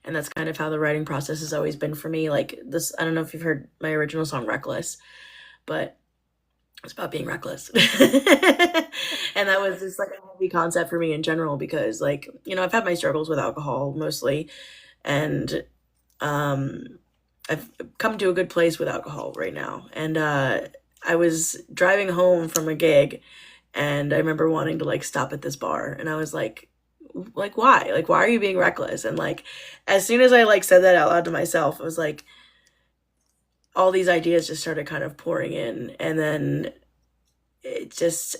And that's kind of how the writing process has always been for me. Like this, I don't know if you've heard my original song Reckless, but it's about being reckless. And that was just like a heavy concept for me in general because like, I've had my struggles with alcohol mostly, and um I've come to a good place with alcohol right now. And I was driving home from a gig, and I remember wanting to like stop at this bar, and I was like why? Like why are you being reckless? And like as soon as I like said that out loud to myself, I was like all these ideas just started kind of pouring in, and then it just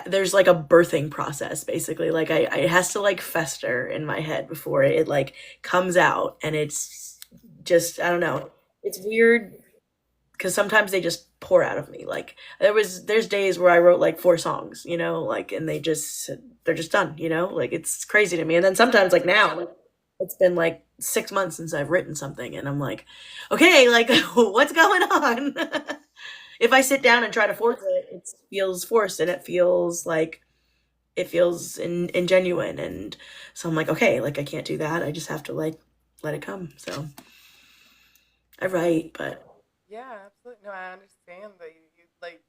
there's like a birthing process basically. Like it has to like fester in my head before it like comes out, and it's just I don't know. It's weird because sometimes they just pour out of me. Like there's days where I wrote like four songs, like and they're just done, like it's crazy to me. And then sometimes like now like, it's been like 6 months since I've written something, and I'm like, okay, like what's going on? If I sit down and try to force it, it feels forced, and it feels ingenuine. And so I'm like, okay, like I can't do that. I just have to like let it come. So I write, but Yeah, absolutely. No, I understand that you like.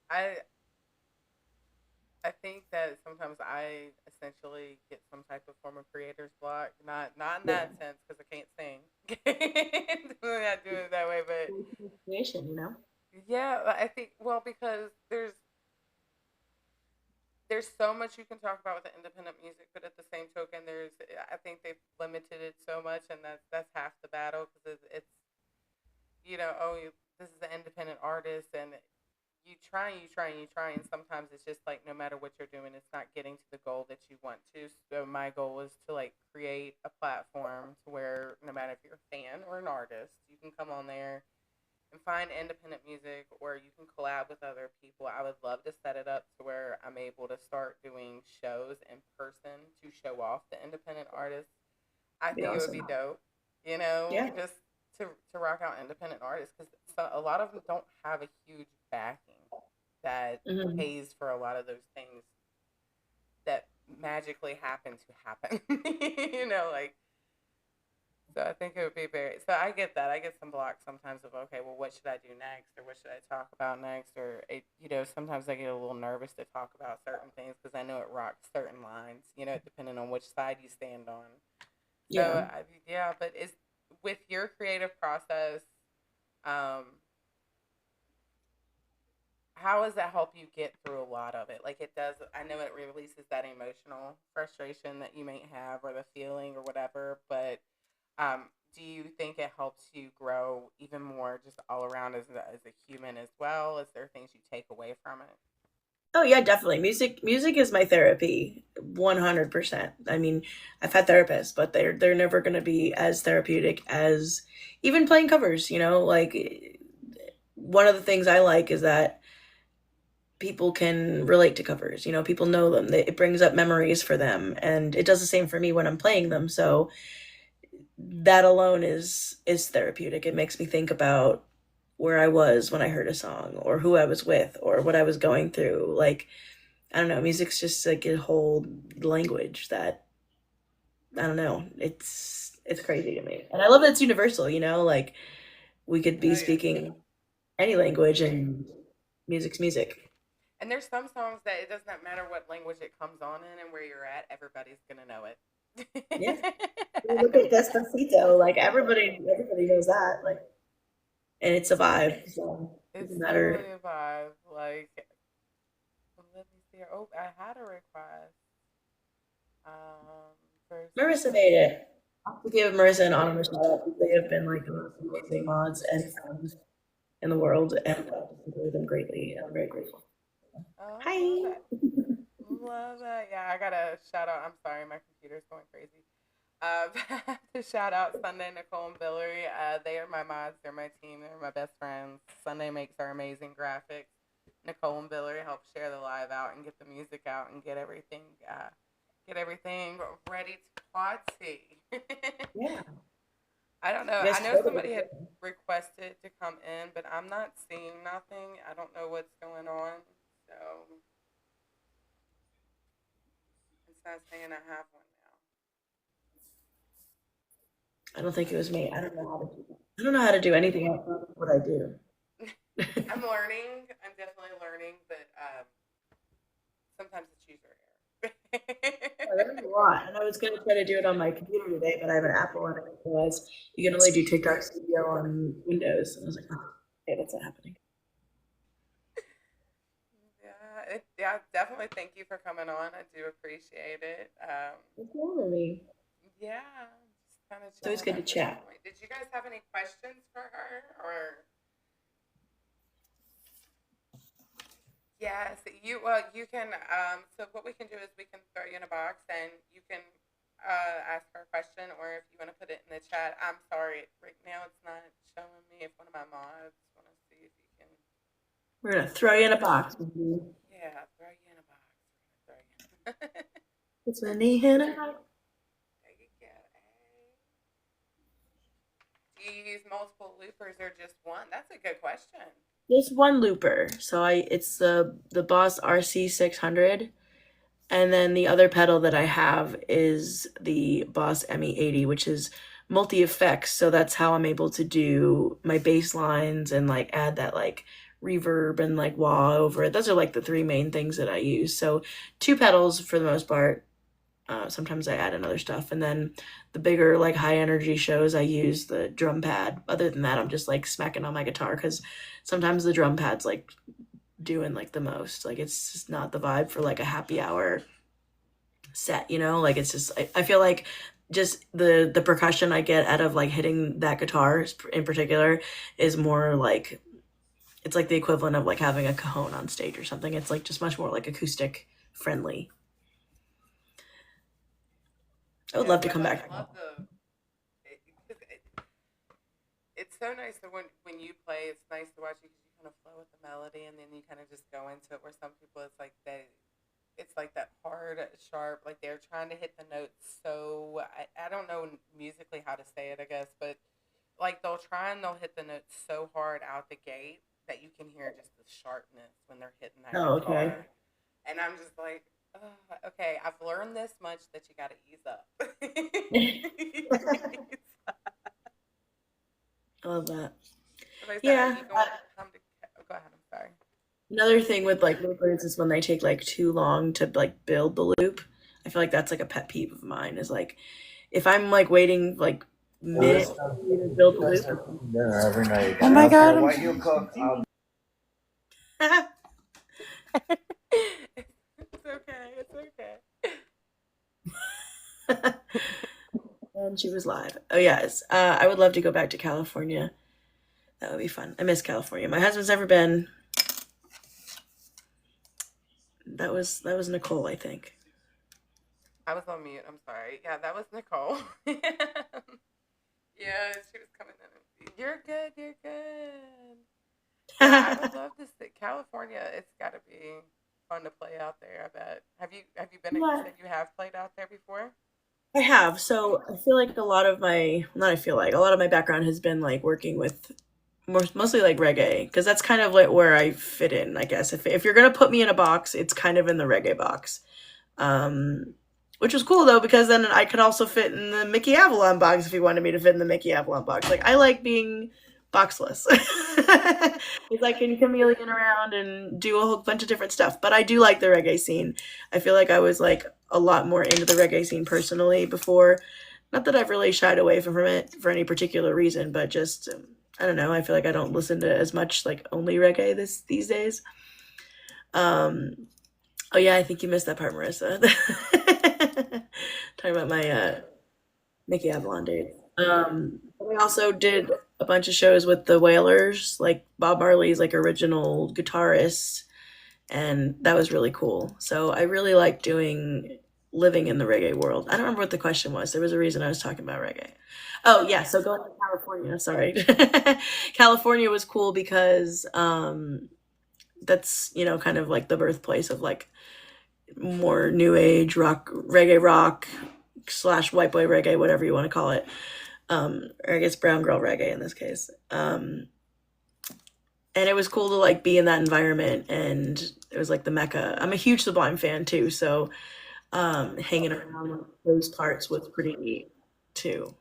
I I think that sometimes I essentially get some type of form of creator's block. Not in yeah, that sense because I can't sing. I'm not doing it that way, but creation. yeah, I think well because there's so much you can talk about with the independent music, but at the same token, I think they've limited it so much, and that's half the battle because it's this is an independent artist, and you try, and sometimes it's just like no matter what you're doing, it's not getting to the goal that you want to. So my goal is to like create a platform to where no matter if you're a fan or an artist, you can come on there and find independent music, or you can collab with other people. I would love to set it up to where I'm able to start doing shows in person to show off the independent artists. I Be think it would awesome. be dope, Yeah. just to rock out independent artists because so, a lot of them don't have a huge backing that Hmm. pays for a lot of those things that magically happen to happen. Like so I think it would be very. So I get that. I get some blocks sometimes of okay, well, what should I do next, or what should I talk about next, or sometimes I get a little nervous to talk about certain things because I know it rocks certain lines. Depending on which side you stand on. Yeah. So yeah, but is with your creative process, um, how does that help you get through a lot of it? Like it does. I know it releases that emotional frustration that you may have, or the feeling, or whatever. But um, do you think it helps you grow even more, just all around as a human as well? Is there things you take away from it? Oh yeah, definitely. Music is my therapy, 100%. I mean, I've had therapists, but they're never going to be as therapeutic as even playing covers, like one of the things I like is that people can relate to covers. People know them. It brings up memories for them, and it does the same for me when I'm playing them. So that alone is therapeutic. It makes me think about where I was when I heard a song, or who I was with, or what I was going through. Like I don't know, music's just like a whole language that I don't know. It's crazy to me. And I love that it's universal, like we could be Oh yeah. speaking any language, and music's music. And there's some songs that it does not matter what language it comes on in and where you're at, everybody's gonna know Yeah. it. Look at Despacito, like everybody knows that. Like and it's a vibe. So it It's doesn't matter. totally a vibe. Like, let me see. Oh, I had a request. Um, for Marissa made it. I have to give Marissa an anonymous shout out because they have been like the most amazing mods and friends in the world, and I just enjoy them greatly. And I'm very grateful. oh, love Hi. it. Love that. Yeah, I gotta shout out. I'm sorry, my computer's going crazy. I have to shout out Sunday, Nicole and Hillary. They are my mods. They're my team. They're my best friends. Sunday makes our amazing graphics. Nicole and Hillary help share the live out and get the music out and get everything ready to party. Yeah. I don't know. You I guys know killed somebody had it. requested to come in, but I'm not seeing nothing. I don't know what's going on. So it's not saying I have one now. I don't think it was me. I don't know how to do that. I don't know how to do anything else other than what I do. I'm learning. I'm definitely learning, but sometimes it's user Yeah, error. there's a lot. And I was going to try to do it on my computer today, but I have an Apple and I realized you can only do TikTok Studio on Windows. And I was like, oh, okay, that's not happening. Yeah, definitely. Thank you for coming on. I do appreciate it. What's wrong with me? Yeah, just kind of It's always chilling good to at this chat. point. Did you guys have any questions for her? Or yes, you can. So what we can do is we can throw you in a box and you can ask her a question, or if you want to put it in the chat. I'm sorry, right now it's not showing me. If one of my mods want to see if you can, We're going to throw you in a box. yeah, throw you in a box. We're gonna throw you. It's a knee in a box. There you go. Hey. Do you use multiple loopers or just one? That's a good question. Just one looper. So it's the Boss RC600. And then the other pedal that I have is the Boss ME80, which is multi effects. So that's how I'm able to do my bass lines and like add that like reverb and like wah over it. Those are like the three main things that I use. So two pedals for the most part. Sometimes I add in other stuff. And then the bigger, like high energy shows, I use the drum pad. Other than that, I'm just like smacking on my guitar because sometimes the drum pad's like doing like the most. Like it's just not the vibe for like a happy hour set, you know? Like it's just I feel like just the percussion I get out of like hitting that guitar in particular is more like it's like the equivalent of like having a cajon on stage or something. It's like just much more like acoustic friendly. I would Yeah, love to come back. I love the. It's so nice that when you play, it's nice to watch you because you kind of flow with the melody, and then you kind of just go into it. Where some people, it's like that hard, sharp, like they're trying to hit the notes. So I don't know musically how to say it, I guess, but like they'll try and they'll hit the notes so hard out the gate that you can hear just the sharpness when they're hitting that Oh, okay. guitar. And I'm just like, oh, okay, I've learned this much that you got to ease up. I love that. Somebody said, "Are Yeah. you going to come to?" Oh, go ahead. I'm sorry. Another thing with like loopers is when they take like too long to like build the loop. I feel like that's like a pet peeve of mine is like if I'm like waiting like minutes to build the loop. Dinner every night. Oh my god, what you cook, It's okay. It's okay. and she was live. Oh yes, I would love to go back to California. That would be fun. I miss California. My husband's never been. That was Nicole, I think. I was on mute. I'm sorry. Yeah, that was Nicole. Yeah, she was coming in. You're good. You're good. Yeah, I would love to see California. It's got to be fun to play out there. I bet. Have you been? You Yeah, said you have played out there before. I have. So I feel like a lot of my, not I feel like, a lot of my background has been like working with mostly like reggae, because that's kind of like where I fit in, I guess. If you're gonna put me in a box, it's kind of in the reggae box. Um, which was cool though, because then I could also fit in the Mickey Avalon box if you wanted me to fit in the Mickey Avalon box. Like I like being boxless. Because I can chameleon around and do a whole bunch of different stuff. But I do like the reggae scene. I feel like I was like a lot more into the reggae scene personally before. Not that I've really shied away from it for any particular reason, but just I don't know. I feel like I don't listen to as much like only reggae these days. Um, oh yeah, I think you missed that part, Marissa. Talking about my Mickey Avalon days. We also did a bunch of shows with the Wailers, like Bob Marley's like original guitarist, and that was really cool. So I really like doing living in the reggae world. I don't remember what the question was. There was a reason I was talking about reggae. Oh yeah, so going to California. Sorry, California was cool because that's kind of like the birthplace of like more new age rock slash white boy reggae, whatever you want to call it. Or I guess brown girl reggae in this case. And it was cool to like be in that environment, and it was like the mecca. I'm a huge Sublime fan too, so hanging around those parts was pretty neat too.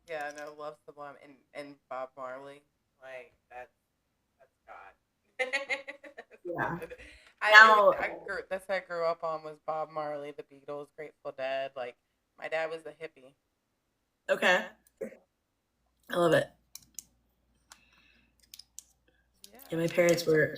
Yeah, no, love Sublime and Bob Marley. Like that's God. Yeah. I Now, grew, that's what I grew up on was Bob Marley, the Beatles, Grateful Dead. Like my dad was a hippie. okay, I love it. Yeah, Yeah, my so parents were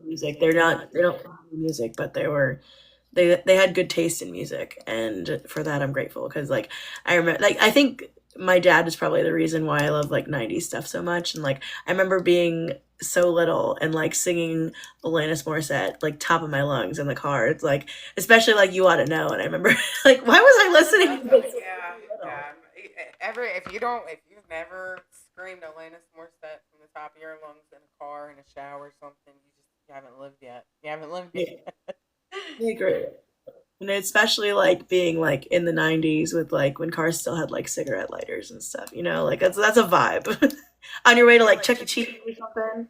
music. They don't play music, but they had good taste in music, and for that I'm grateful because like I remember like I think my dad is probably the reason why I love like 90s stuff so much. And like I remember being so little and like singing Alanis Morissette like top of my lungs in the car. It's like especially like You Ought to Know. And I remember like why was I listening to this when I was yeah, so little? yeah. Ever if you've never screamed Alanis Morissette from the top of your lungs in a car in a shower or something, you haven't lived yet. You haven't lived Yeah, yet. I agree. And especially like being like in the 90s with like when cars still had like cigarette lighters and stuff, you know, like that's a vibe. On your way to like Chuck E. Cheese or something.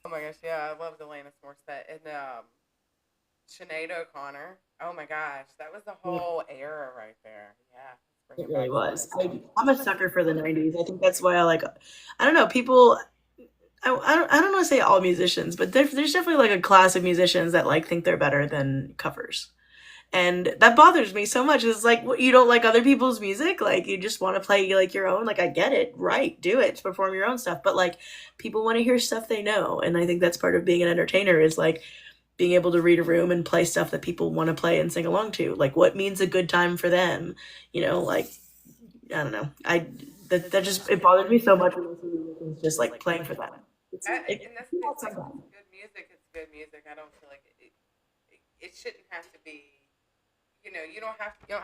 Oh my gosh, yeah, I loved Alanis Morissette and Sinead O'Connor. Oh my gosh, that was the Yeah, whole era right there. Yeah, let's bring it it really back to the was. nostalgia. I'm a sucker for the 90s. I think that's why I like, I don't know, people, I don't want to say all musicians, but there's definitely like a class of musicians that like think they're better than covers. And that bothers me so much. It's like, what, you don't like other people's music? Like, you just want to play like your own? Like, I get it. Right. Do it. Perform your own stuff. But like, people want to hear stuff they know. And I think that's part of being an entertainer is like being able to read a room and play stuff that people want to play and sing along to. Like, what means a good time for them? You know, like, I don't know. That just, it bothers me so much when I see musicians just like playing for them. And It that's can the thing. have Like, some if fun. it's good music, it's good music. I don't feel like it shouldn't have to be. You don't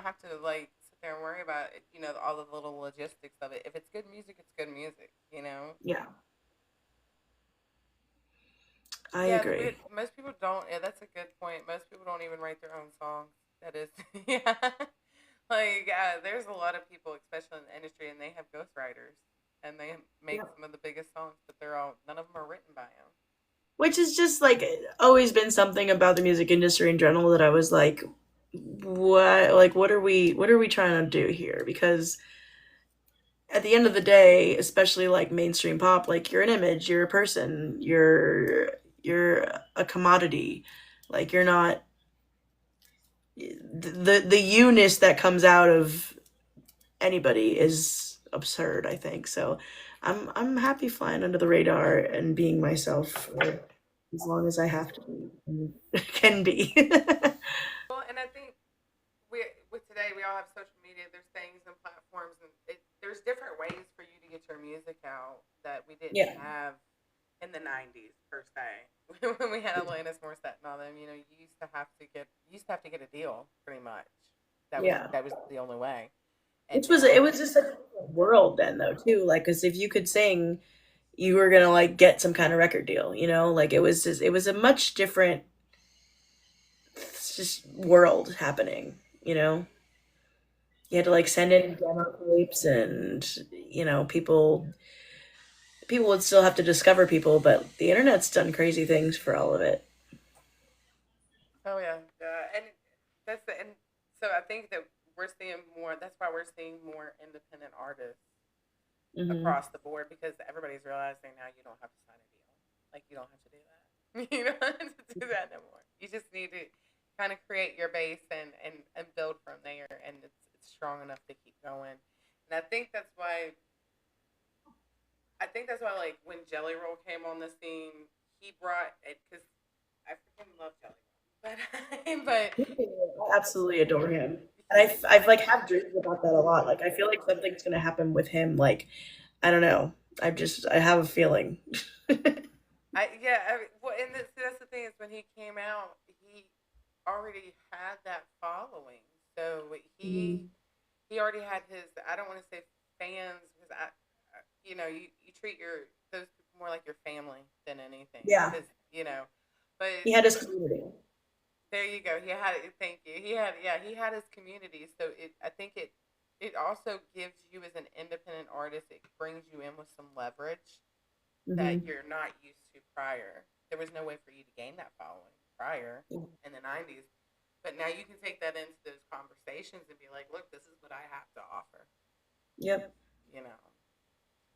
have to like sit there and worry about it, all the little logistics of it. If it's good music, it's good music. Yeah, I Yeah, agree. most people don't. Yeah, that's a good point. Most people don't even write their own songs. That is, yeah. Like, there's a lot of people, especially in the industry, and they have ghostwriters, and they make Yeah. some of the biggest songs, but none of them are written by them. Which is just like always been something about the music industry in general that I was what are we trying to do here? Because at the end of the day, especially like mainstream pop, like you're an image, you're a person, you're a commodity. Like you're not the you-ness that comes out of anybody is absurd, I think. So I'm happy flying under the radar and being myself for as long as I have to be and can be. Well, and I think with today we all have social media. There's things and platforms, and there's different ways for you to get your music out that we didn't Yeah. have in the '90s per se. When we had Alanis Morissette and all them, you used to have to get a deal pretty much. Yeah. That was the only way. And Which was it now, was just a different world then though too. Like cuz if you could sing, you were going to like get some kind of record deal, you know? Like it was a much different just world happening, you know? You had to like send in demo tapes and people would still have to discover people, but the internet's done crazy things for all of it. oh yeah, and and so I think that we're seeing more. That's why we're seeing more independent artists Hmm. across the board because everybody's realizing now you don't have to sign a deal. Like you don't have to do that. You don't have to do that no more. You just need to kind of create your base and build from there, and it's strong enough to keep going. And I think that's why like when Jelly Roll came on the scene, he brought it because I freaking love Jelly Roll, but I absolutely adore him. And I've like have dreams about that a lot. Like I feel like something's gonna happen with him. Like I don't know. I have a feeling. well, and that's the thing is when he came out, he already had that following. So Mhm. he already had his. I don't want to say fans because you treat your those people more like your family than anything Yeah, because but he had his community. there you go. He had it. Thank you. He had his community. So I think it also gives you as an independent artist. It brings you in with some leverage that Hmm. you're not used to prior. There was no way for you to gain that following prior in the '90s. But now you can take that into those conversations and be like, look, this is what I have to offer. Yep. You know,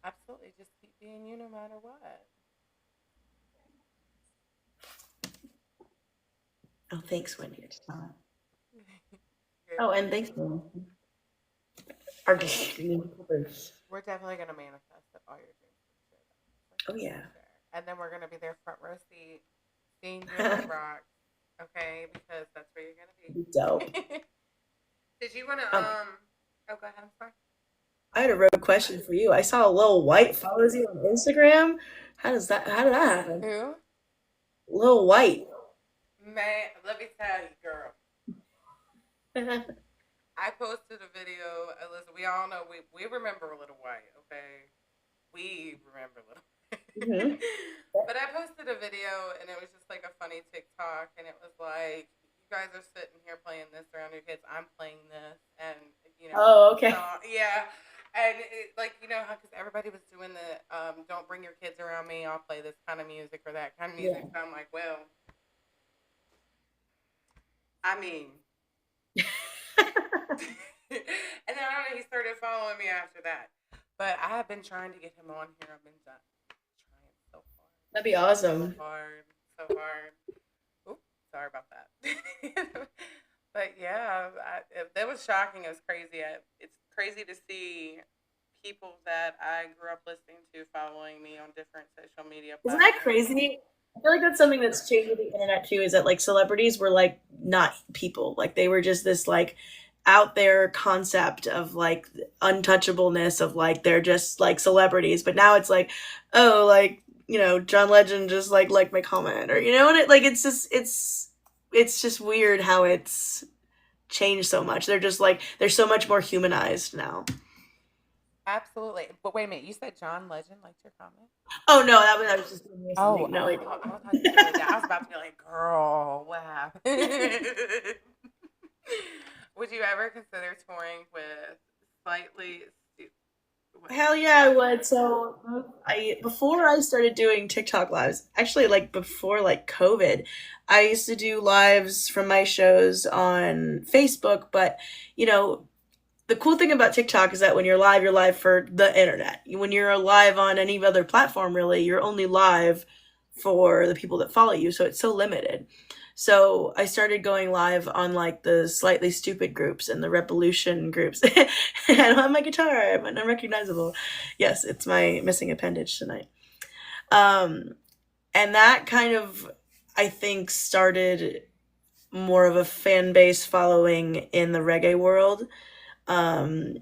absolutely. Just keep being you no matter what. Oh, thanks, Wendy. You're Oh, and thanks welcome. for our covers. We're definitely going to manifest that all your dreams come true. Oh For yeah. sure. And then we're going to be there front row seat, seeing you at the rocks. Okay, because that's where you're going to Dope. be. Did you want to, Um, oh, go ahead. I'm sorry. I had a road question for you. I saw Lil White follows you on Instagram. How did that happen? Who? Lil White. Man, let me tell you, girl. I posted a video. Listen, we all know we remember Little White, okay? We remember Little hmm White. But I posted a video and it was just like a funny TikTok and it was like, you guys are sitting here playing this around your kids. I'm playing this and, you know, Oh, okay. yeah. And like, you know, because everybody was doing the don't bring your kids around me. I'll play this kind of music or that kind of music. Yeah. So I'm like, well, I mean, and then I don't know, he started following me after that. But I have been trying to get him on here. I've been trying so hard. That'd be So awesome. hard. So hard. Oops, sorry about that. But yeah, that was shocking. It was crazy. It's crazy to see people that I grew up listening to following me on different social media Isn't that platforms. crazy? I feel like that's something that's changed with the internet too, is that like celebrities were like not people. Like they were just this like out there concept of like untouchableness of like they're just like celebrities. But now it's like, oh, like, John Legend just like liked my comment or and like it's just weird how it's changed so much. They're just like they're so much more humanized now. Absolutely. But wait a minute, you said John Legend liked your comment? Oh no, I was just doing Oh, something. No, oh, like I was about to be like, I was about to be like, girl, what happened? Would you ever consider touring with slightly what? hell yeah, I would. So I before I started doing TikTok lives, actually like before like COVID, I used to do lives from my shows on Facebook, but you know, the cool thing about TikTok is that when you're live for the internet. When you're live on any other platform, really, you're only live for the people that follow you. So it's so limited. So I started going live on like the slightly stupid groups and the revolution groups. I don't have my guitar. I'm unrecognizable. Yes, it's my missing appendage tonight. Um, and that kind of, I think, started more of a fan base following in the reggae world. Um,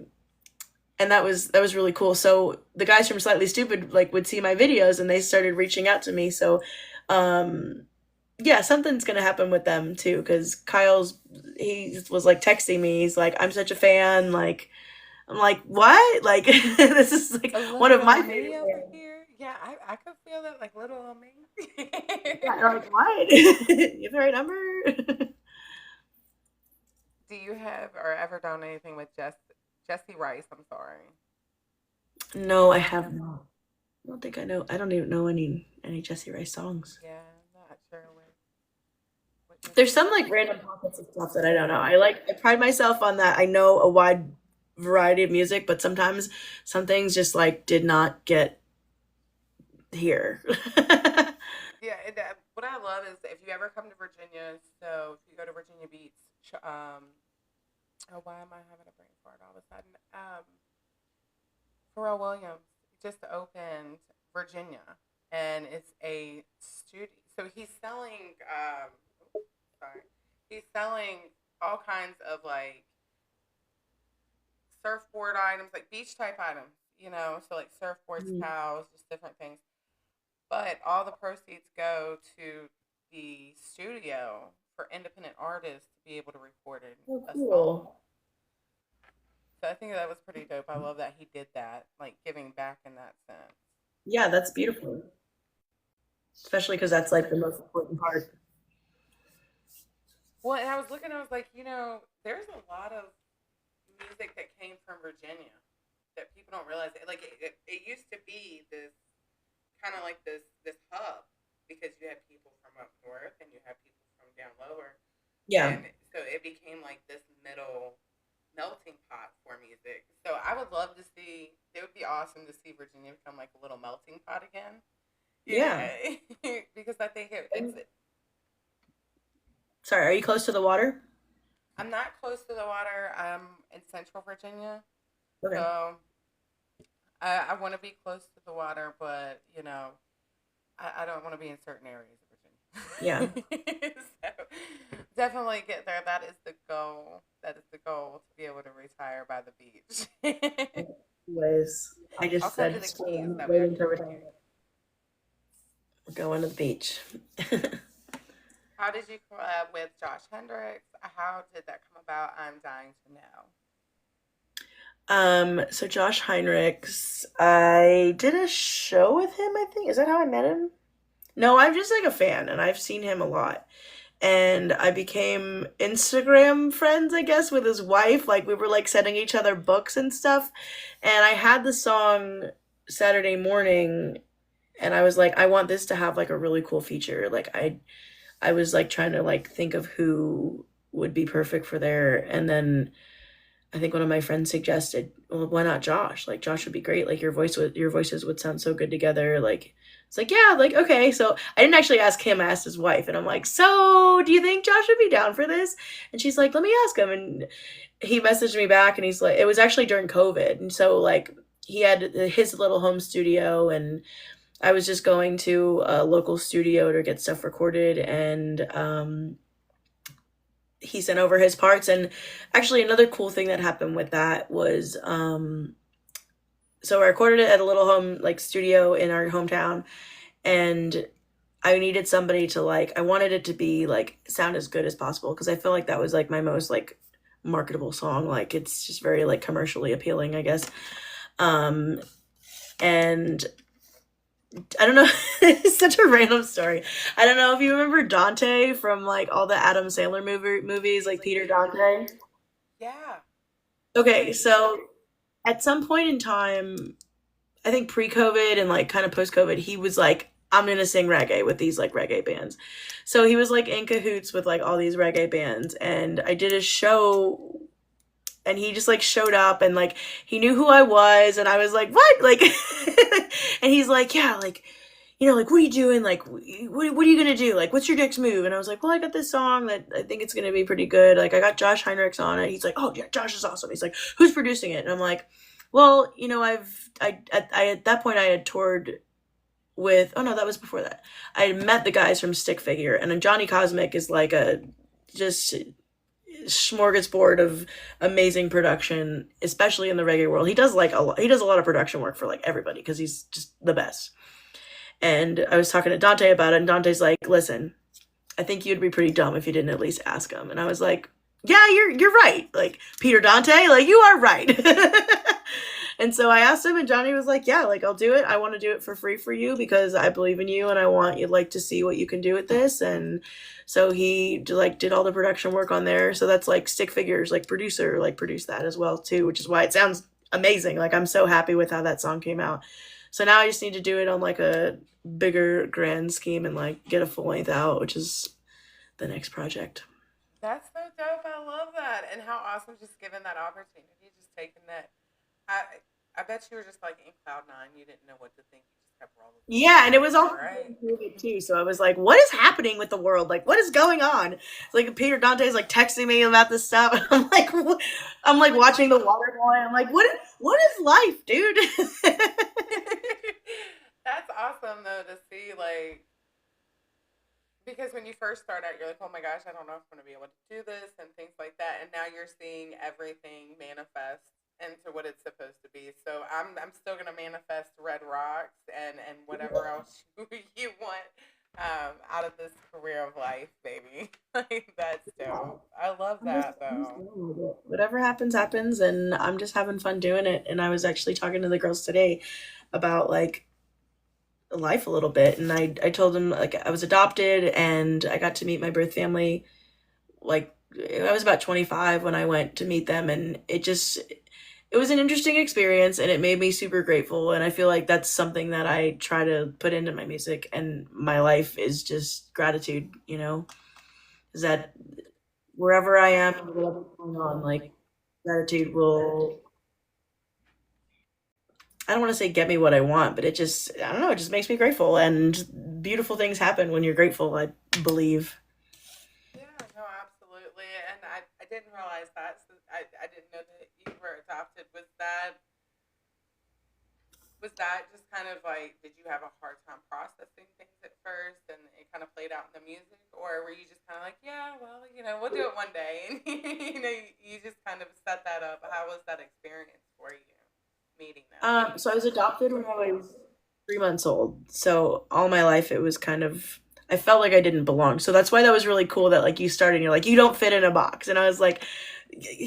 and that was really cool. So the guys from Slightly Stupid like would see my videos and they started reaching out to me. So um, yeah, something's gonna happen with them too. Because he was like texting me. He's like, "I'm such a fan." Like I'm like, "What?" Like this is like A one little of my old favorite me over bands. here? Yeah, I could feel that, like little old me. Yeah, they're like, "What? You have the right number?" Do you have or ever done anything with Jesse Rice? I'm sorry. No, I have not. I don't think I know. I don't even know any Jesse Rice songs. Yeah, I'm not sure what There's Jesse some Rice. like random pockets of stuff that I don't know. I pride myself on that. I know a wide variety of music, but sometimes some things just like did not get here. Yeah, what I love is if you ever come to Virginia. So if you go to Virginia Beach, oh, why am I having a brain fart all of a sudden? Pharrell Williams just opened Virginia, and it's a studio. So he's selling. Sorry, he's selling all kinds of like surfboard items, like beach type items. So like surfboards, Mm. towels, just different things. But all the proceeds go to the studio for independent artists to be able to record Oh, a song. cool. So I think that was pretty dope. I love that he did that, like giving back in that sense. Yeah, that's beautiful. Especially because that's like the most important part. Well, and I was looking, I was like, there's a lot of music that came from Virginia that people don't realize. Like it used to be this kind of like this hub because you had people from up north and you had people from down lower. Yeah. and so it became like this middle melting pot for music. So I would love to see. It would be awesome to see Virginia become like a little melting pot again. You Yeah. know, because I think it's. And- Sorry, are you close to the water? I'm not close to the water. I'm in Central Virginia, Okay. so I want to be close to the water, but I don't want to be in certain areas Yeah. of Virginia. So definitely get there. That is the goal. That is the goal, to be able to retire by the beach. Anyways, I I'll just send you said the school. keys. I'm not That way I waiting can to bring you. retirement. We're going to the beach. How did you collab with Josh Hendricks? How did that come about? I'm dying to know. So Josh Heinrichs, I did a show with him, I think. Is that how I met him? No, I'm just like a fan and I've seen him a lot. And I became Instagram friends, I guess, with his wife. Like we were like sending each other books and stuff. And I had the song Saturday Morning and I was like, I want this to have like a really cool feature. Like I was like trying to like think of who would be perfect for there. And then I think one of my friends suggested, well, why not Josh? Like Josh would be great. Like your voices would sound so good together. Like it's like, yeah, like okay. So I didn't actually ask him, I asked his wife, and I'm like, so do you think Josh would be down for this? And she's like, let me ask him. And he messaged me back and he's like, it was actually during COVID. And so like he had his little home studio and I was just going to a local studio to get stuff recorded and he sent over his parts. And actually another cool thing that happened with that was so I recorded it at a little home like studio in our hometown and I needed somebody to like I wanted it to be like sound as good as possible because I feel like that was like my most like marketable song. Like it's just very like commercially appealing, I guess. um and I don't know. It's such a random story. I don't know if you remember Dante from like all the Adam Sandler movies, like Peter Dante. Yeah. Okay, so at some point in time, I think pre-COVID and like kind of post-COVID, he was like, I'm gonna sing reggae with these like reggae bands. So he was like in cahoots with like all these reggae bands, and I did a show and he just like showed up and like he knew who I was and I was like what like and he's like yeah like like what are you doing like what are you gonna do like what's your next move and I was like well I got this song that I think it's gonna be pretty good like I got Josh Heinrichs on it. He's like oh yeah Josh is awesome. He's like who's producing it and I'm like well I at that point I had toured with oh no that was before that I had met the guys from Stick Figure and then Johnny Cosmic is like a just smorgasbord of amazing production, especially in the reggae world. He does like he does a lot of production work for like everybody because he's just the best. And I was talking to Dante about it, and Dante's like, "Listen, I think you'd be pretty dumb if you didn't at least ask him." And I was like, "Yeah, you're right. Like Peter Dante, like you are right." And so I asked him, and Johnny was like, "Yeah, like I'll do it. I want to do it for free for you because I believe in you, and I want you like to see what you can do with this." And so he like did all the production work on there. So that's like Stick Figures, like producer, like produced that as well too, which is why it sounds amazing. Like I'm so happy with how that song came out. So now I just need to do it on like a bigger grand scheme and like get a full length out, which is the next project. That's so dope. I love that. And how awesome just given that opportunity, just taking that. I I bet you were just like in cloud nine. You didn't know what to think. You just kept rolling with the Yeah, and it was flow, all right? COVID too. So I was like, what is happening with the world? Like, what is going on? Like Peter Dante's like texting me about this stuff. And I'm like, I'm like watching the water boy. I'm like, what is life, dude? That's awesome though to see like because when you first start out, you're like, oh my gosh, I don't know if I'm going to be able to do this and things like that. And now you're seeing everything manifest into what it's supposed to be. So I'm still going to manifest red rocks and whatever else you want out of this career of life, baby. Like, that's dope. I love that I'm just though. going with it. Whatever happens, happens, and I'm just having fun doing it. And I was actually talking to the girls today about like life a little bit, and I told them like I was adopted, and I got to meet my birth family. Like I was about 25 when I went to meet them, and it was an interesting experience, and it made me super grateful. And I feel like that's something that I try to put into my music and my life is just gratitude. Is that wherever I am, whatever's going on, like gratitude will, I don't want to say get me what I want, but it just, I don't know, it just makes me grateful. And beautiful things happen when you're grateful, I believe. Yeah, no, absolutely. And I didn't realize that. So I didn't know that you were adopted. Was that just kind of like, did you have a hard time processing things at first and it kind of played out in the music? Or were you just kind of like, yeah, well, we'll do it one day? And, you just kind of set that up. How was that experience for you, meeting them? So I was adopted when I was 3 months old. So all my life it was kind of, I felt like I didn't belong. So that's why that was really cool that like you started and you're like, you don't fit in a box. And I was like,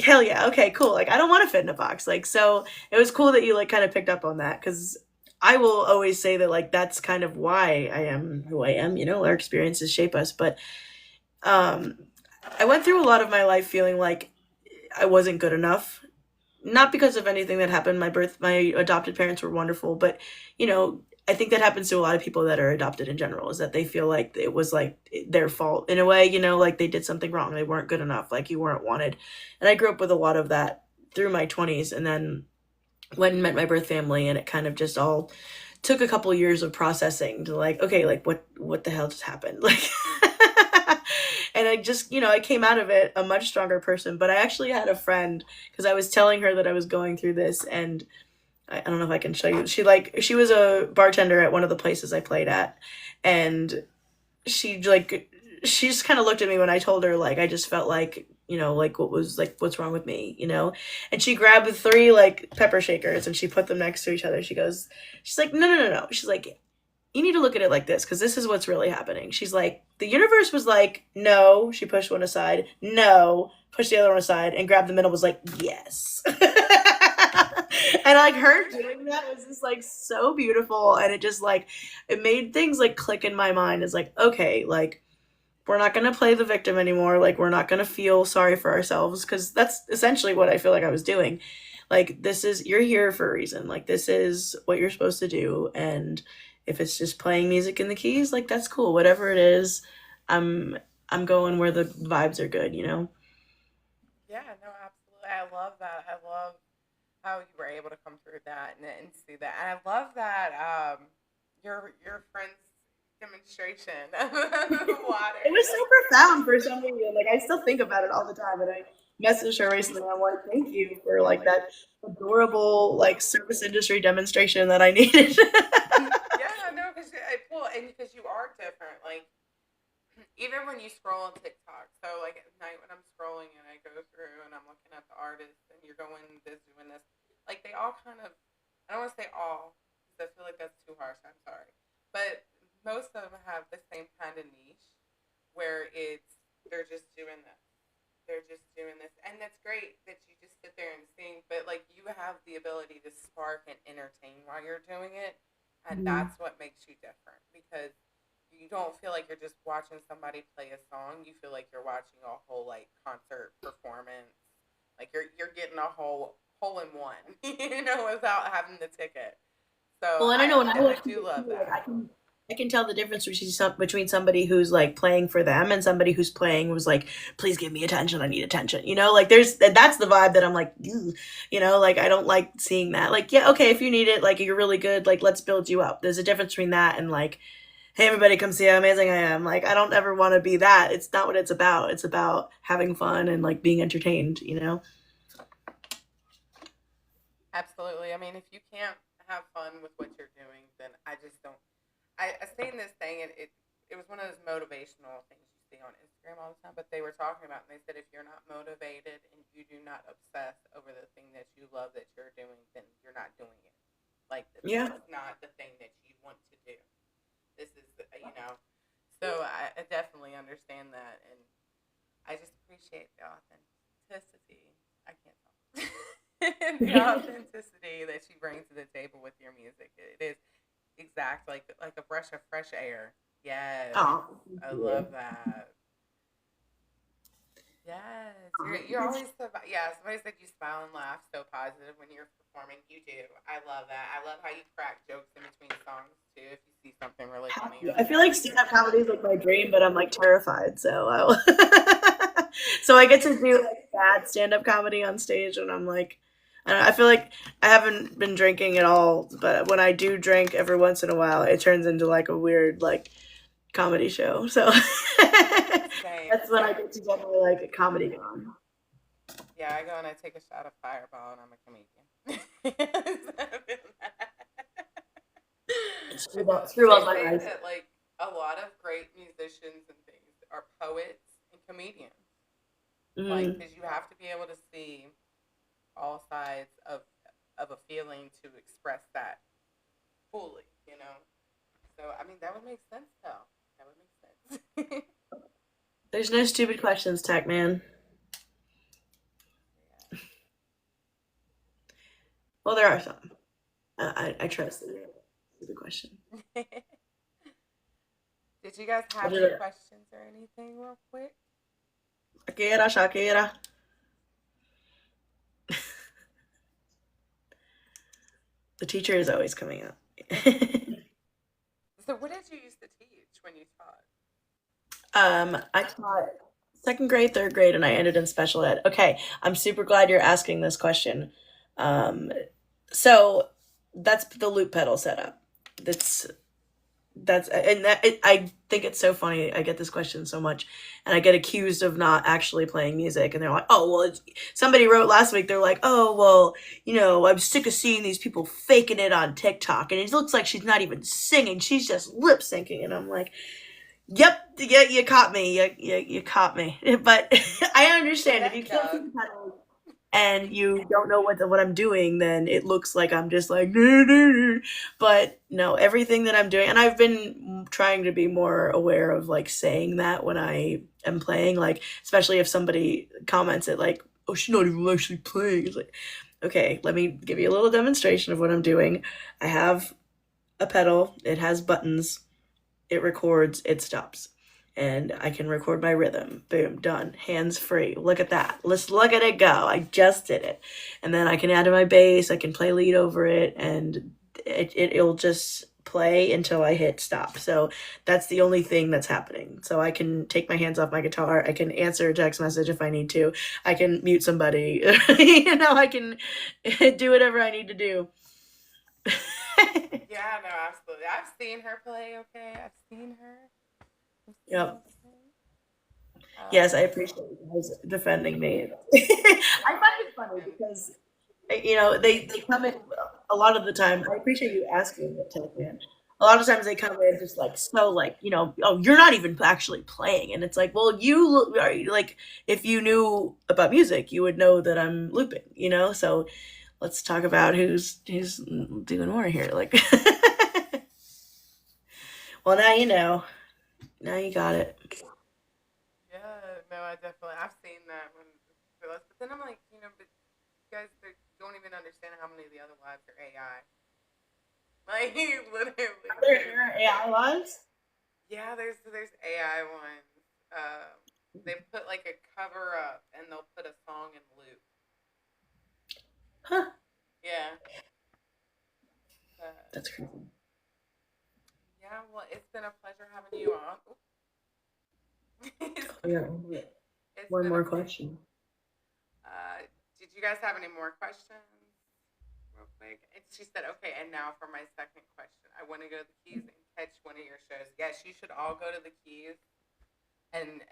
hell yeah, okay, cool. Like I don't want to fit in a box. Like so it was cool that you like kind of picked up on that because I will always say that like that's kind of why I am who I am. Our experiences shape us. But um I went through a lot of my life feeling like I wasn't good enough, not because of anything that happened. My adopted parents were wonderful, but I think that happens to a lot of people that are adopted in general, is that they feel like it was like their fault in a way, like they did something wrong, they weren't good enough, like you weren't wanted. And I grew up with a lot of that through my 20s, and then went and met my birth family, and it kind of just all took a couple years of processing to like, okay, like what the hell just happened, like and I just, I came out of it a much stronger person. But I actually had a friend, because I was telling her that I was going through this, and I don't know if I can show you. She was a bartender at one of the places I played at, and she just kind of looked at me when I told her, like, I just felt like, like what's wrong with me. And she grabbed the three like pepper shakers and she put them next to each other. She's like, no, no, no, no. She's like, you need to look at it like this, because this is what's really happening. She's like, the universe was like, no. She pushed one aside, no, pushed the other one aside, and grabbed the middle, was like, yes. And like her doing that was just like so beautiful, and it just like it made things like click in my mind. It's like, okay, like we're not going to play the victim anymore, like we're not going to feel sorry for ourselves, because that's essentially what I feel like I was doing. Like, you're here for a reason, like this is what you're supposed to do. And if it's just playing music in the keys, like that's cool, whatever it is. I'm i'm going where the vibes are good. Yeah, no, absolutely. I love that. I love how you were able to come through that and see that. And I love that your friend's demonstration of water. It was so Like, profound for some reason. Like I still think about it all the time, and I messaged her recently. I'm like, thank you for like that adorable like service industry demonstration that I needed. yeah, no, because well, and because you are different. Like, even when you scroll on TikTok, so like at night when I'm scrolling and I go through and I'm looking at the artists and you're going this, doing this, like they all kind of, I don't want to say all, because I feel like that's too harsh. I'm sorry, but most of them have the same kind of niche where they're just doing this. They're just doing this, and that's great that you just sit there and sing. But like you have the ability to spark and entertain while you're doing it, and Mhm. that's what makes you different, because you don't feel like you're just watching somebody play a song. You feel like you're watching a whole like concert performance. Like you're getting a whole hole in one, without having the ticket. So Well, and I know I when I I watch do people love too, like that. I can tell the difference between somebody who's like playing for them and somebody who's playing was like, please give me attention, I need attention. Like that's the vibe that I'm like, "Ugh," like I don't like seeing that. Like, yeah, okay, if you need it, like you're really good, like let's build you up. There's a difference between that and like, hey everybody, come see how amazing I am. Like I don't ever want to be that. It's not what it's about. It's about having fun and like being entertained. Absolutely. I mean, if you can't have fun with what you're doing, then I just don't. I seen this thing, and it was one of those motivational things you see on Instagram all the time. But they were talking about, and they said if you're not motivated and you do not obsess over the thing that you love that you're doing, then you're not doing it. Like this Yeah. is not the thing that you want to do. This is, So I definitely understand that, and I just appreciate the authenticity. I can't talk. The authenticity that you bring to the table with your music. It is exact, like a breath of fresh air. Yes, Oh, thank I love you. that. Yes, Oh, you're always so, yeah. Somebody said you smile and laugh so positive when you're performing. You do. I love that. I love how you crack jokes in between songs too. If you see something really funny on I feel like there. stand-up comedy is like my dream, but I'm like terrified. So, So I get to do like bad stand-up comedy on stage, and I'm like, I don't know, I feel like I haven't been drinking at all, but when I do drink every once in a while, it turns into like a weird like comedy show. So Same, that's when I same. get to get my like a comedy on. Yeah, I go and I take a shot of Fireball, and I'm a comedian. Screw They up my say eyes. that like a lot of great musicians and things are poets and comedians. Like, Mm, because you have to be able to see all sides of a feeling to express that fully. You know. So I mean, that would make sense, though. That would make sense. there's no stupid questions, Tech Man. Well, there are some. I trust that there are stupid questions. Yeah. Did you guys What have is any it? questions or anything real quick? Shakira, Shakira. The teacher is always coming out. So, what did you used to teach when you taught? I taught second grade, third grade, and I ended in special ed. Okay, I'm super glad you're asking this question. Um, so that's the loop pedal setup. That's I think it's so funny. I get this question so much, and I get accused of not actually playing music. And they're like, "Oh, well," somebody wrote last week. They're like, "Oh, well, I'm sick of seeing these people faking it on TikTok, and it looks like she's not even singing; she's just lip syncing." And I'm like, "Yep, yeah, you caught me. You caught me." But I understand if you That can't see dog. the pedals and you don't know what I'm doing, then it looks like I'm just like, "Nah, nah, nah." But no, everything that I'm doing, and I've been trying to be more aware of like saying that when I am playing, like especially if somebody comments it like, "Oh, she's not even actually playing." It's like, okay, let me give you a little demonstration of what I'm doing. I have a pedal. It has buttons, it records, it stops. And I can record my rhythm. Boom, done. Hands free. Look at that. Let's look at it go. I just did it. And then I can add to my bass, I can play lead over it, and it'll just play until I hit stop. So that's the only thing that's happening. So I can take my hands off my guitar. I can answer a text message if I need to. I can mute somebody. I can do whatever I need to do. Yeah, no, absolutely. I've seen her play. Okay, I've seen her. I've seen Yep. her play. Yes, I Um, appreciate you guys defending me. I find right. it funny And because they come in a lot of the time. I appreciate you asking that, Tech Man. A lot of times they come in just like so like oh, you're not even actually playing, and it's like, well, like if you knew about music, you would know that I'm looping. So let's talk about who's doing more here. Like, well, now you know. Now you got it. yeah, no, I definitely I've seen that when but then I'm like, but you guys don't even understand how many of the other lives are AI. Like literally, There are AI lives. yeah, there's AI ones. They put like a cover up and they'll put a song in loop. Huh. Yeah. Uh, That's crazy. yeah. Well, it's been a pleasure having you on. it's, Oh, yeah. it's One been a more pleasure. question. Did you guys have any more questions? Real quick. And she said, okay, and now for my second question. I want to go to the Keys and catch one of your shows. Yes, you should all go to the Keys and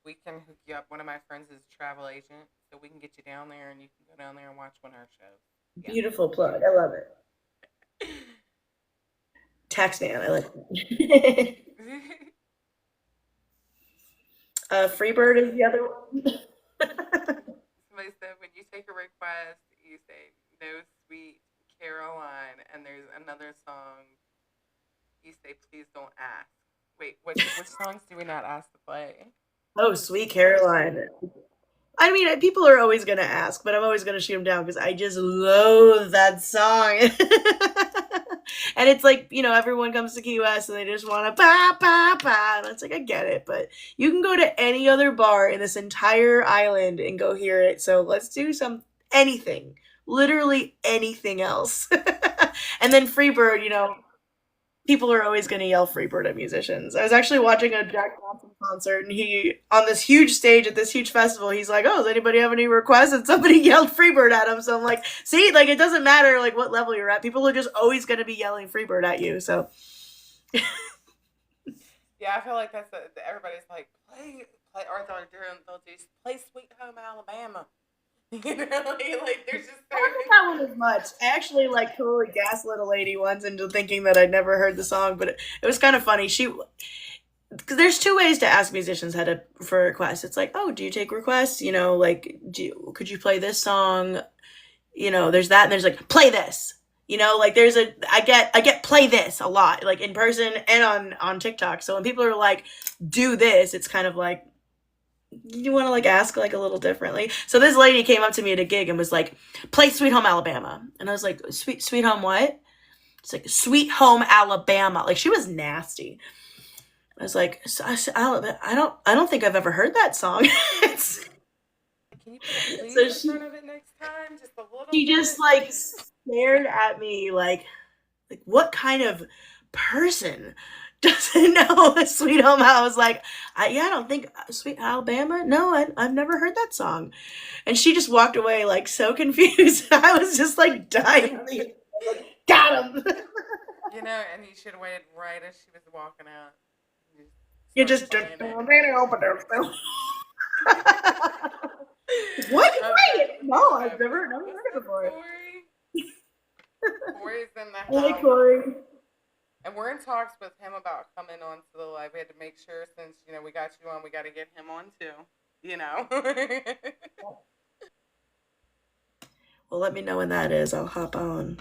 we can hook you up. One of my friends is a travel agent, so we can get you down there and you can go down there and watch one of her shows. Yeah. Beautiful plug. I love it. Tax man. I like it. Freebird is the other one. Somebody said when you take a request, you say no sweet Caroline, and there's another song. You say please don't ask. Wait, which songs do we not ask to play? Oh, sweet Caroline. I mean, people are always going to ask, but I'm always going to shoot them down because I just loathe that song. And it's like, everyone comes to Key West and they just want to ba ba ba. And it's like, I get it, but you can go to any other bar in this entire island and go hear it. So let's do anything, literally anything else. And then Freebird, people are always going to yell Freebird at musicians. I was actually watching a Jack Johnson concert, and he, on this huge stage at this huge festival, he's like, "Oh, does anybody have any requests?" And somebody yelled Freebird at him. So I'm like, see, like it doesn't matter like what level you're at. People are just always going to be yelling Freebird at you. So Yeah, I feel like everybody's like play, or they'll do play Sweet Home Alabama. You know, like there's just I don't think certain. that one as much. I actually like totally gaslit a lady once into thinking that I'd never heard the song, but it was kind of funny. She because there's two ways to ask musicians how to for requests. It's like, oh, do you take requests? You know, like, could you play this song? You know, there's that, and there's like, play this. You know, like there's a I get play this a lot, like in person and on TikTok. So when people are like, do this, it's kind of like you want to like ask like a little differently. So this lady came up to me at a gig and was like, play Sweet Home Alabama, and I was like, Sweet Home what? It's like Sweet Home Alabama. Like she was nasty. I was like, I don't think I've ever heard that song. Can you put a please So in front of it next time, just a little she just bit? like stared at me like what kind of person doesn't know Sweet Home? I was like, yeah, I don't think Sweet Alabama. No, I've never heard that song. And she just walked away like so confused. I was just like dying. Got him. You know, and you should have waited right as she was walking out. You just You start just playing it. what? Okay, Wait, let me no, I've stop you. never What's heard it up, before. Corey? Corey's in the Hey, house. Corey. And we're in talks with him about coming on to the live. We had to make sure since, we got you on, we got to get him on too. You know? Well, let me know when that is. I'll hop on.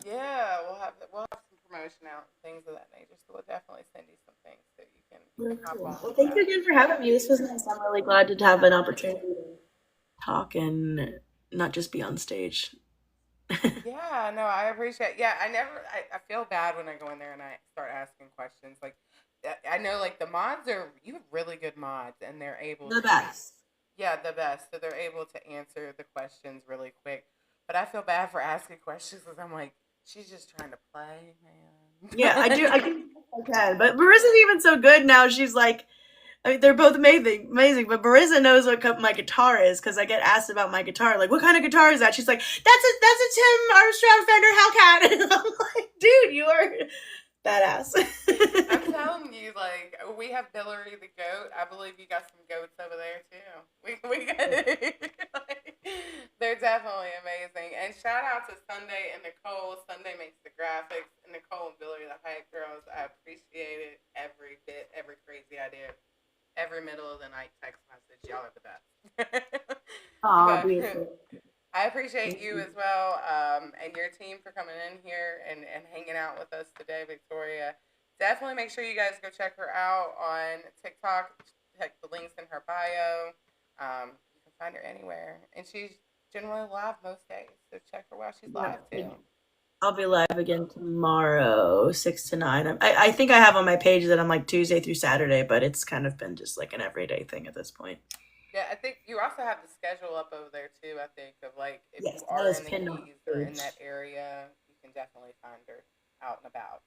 Yeah, we'll have some promotion out, things of that nature. So we'll definitely send you some things so you can Very hop cool. on Well, with thank you that. again for having me. This was nice. I'm really glad to have an opportunity to talk and not just be on stage. Yeah, no, I appreciate. Yeah, I feel bad when I go in there and I start asking questions. Like, I know like the mods you have really good mods, and they're able The to, best. yeah, the best. So they're able to answer the questions really quick. But I feel bad for asking questions because I'm like, she's just trying to play, Yeah, I do. man. I do. I can. But Marissa's even so good now. She's like, I mean, they're both amazing, amazing. But Marissa knows what my guitar is because I get asked about my guitar. Like, what kind of guitar is that? She's like, that's a Tim Armstrong Fender Hellcat. And I'm like, dude, you are badass. I'm telling you, like we have Hillary the goat. I believe you got some goats over there too. We got like, they're definitely amazing. And shout out to Sunday and Nicole. Sunday makes the graphics, and Nicole and Hillary the hype girls. I appreciate it every bit, every crazy idea, every middle of the night text message. Y'all are the best. Aw, But beautiful. I appreciate Thank you you. as well, and your team for coming in here and hanging out with us today, Victoria. Definitely make sure you guys go check her out on TikTok. Check the links in her bio. You can find her anywhere, and she's generally live most days. So check her while she's live too. Yeah. I'll be live again tomorrow, 6 to 9. I think I have on my page that I'm like Tuesday through Saturday, but it's kind of been just like an everyday thing at this point. Yeah, I think you also have the schedule up over there too. I think of like if Yes, you that are is in the pinned on Keys the or in page. that area, you can definitely find her out and about.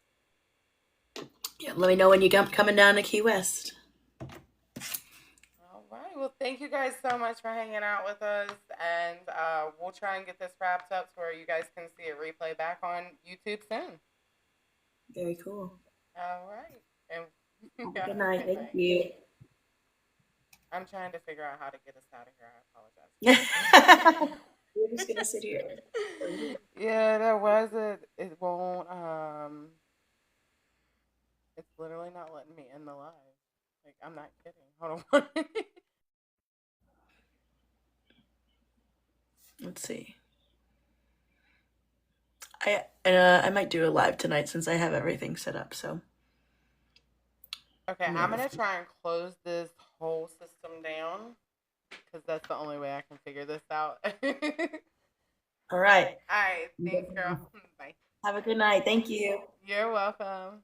Yeah, let me know when you come coming down to Key West. All right. Well, thank you guys so much for hanging out with us, and we'll try and get this wrapped up to where you guys can see a replay back on YouTube soon. Very cool. All right. And Have a have good a night. good Thank night. you. I'm trying to figure out how to get us out of here. I apologize. We're just gonna sit here. Yeah, there was it. It won't. It's literally not letting me end the live. Like I'm not kidding. Hold on. Let's see. I might do a live tonight since I have everything set up. So Okay, I'm I'm gonna. gonna try and close this whole system down because that's the only way I can figure this out. All All right. right, thanks, girl. Bye. Have a good night. Thank you. You're welcome.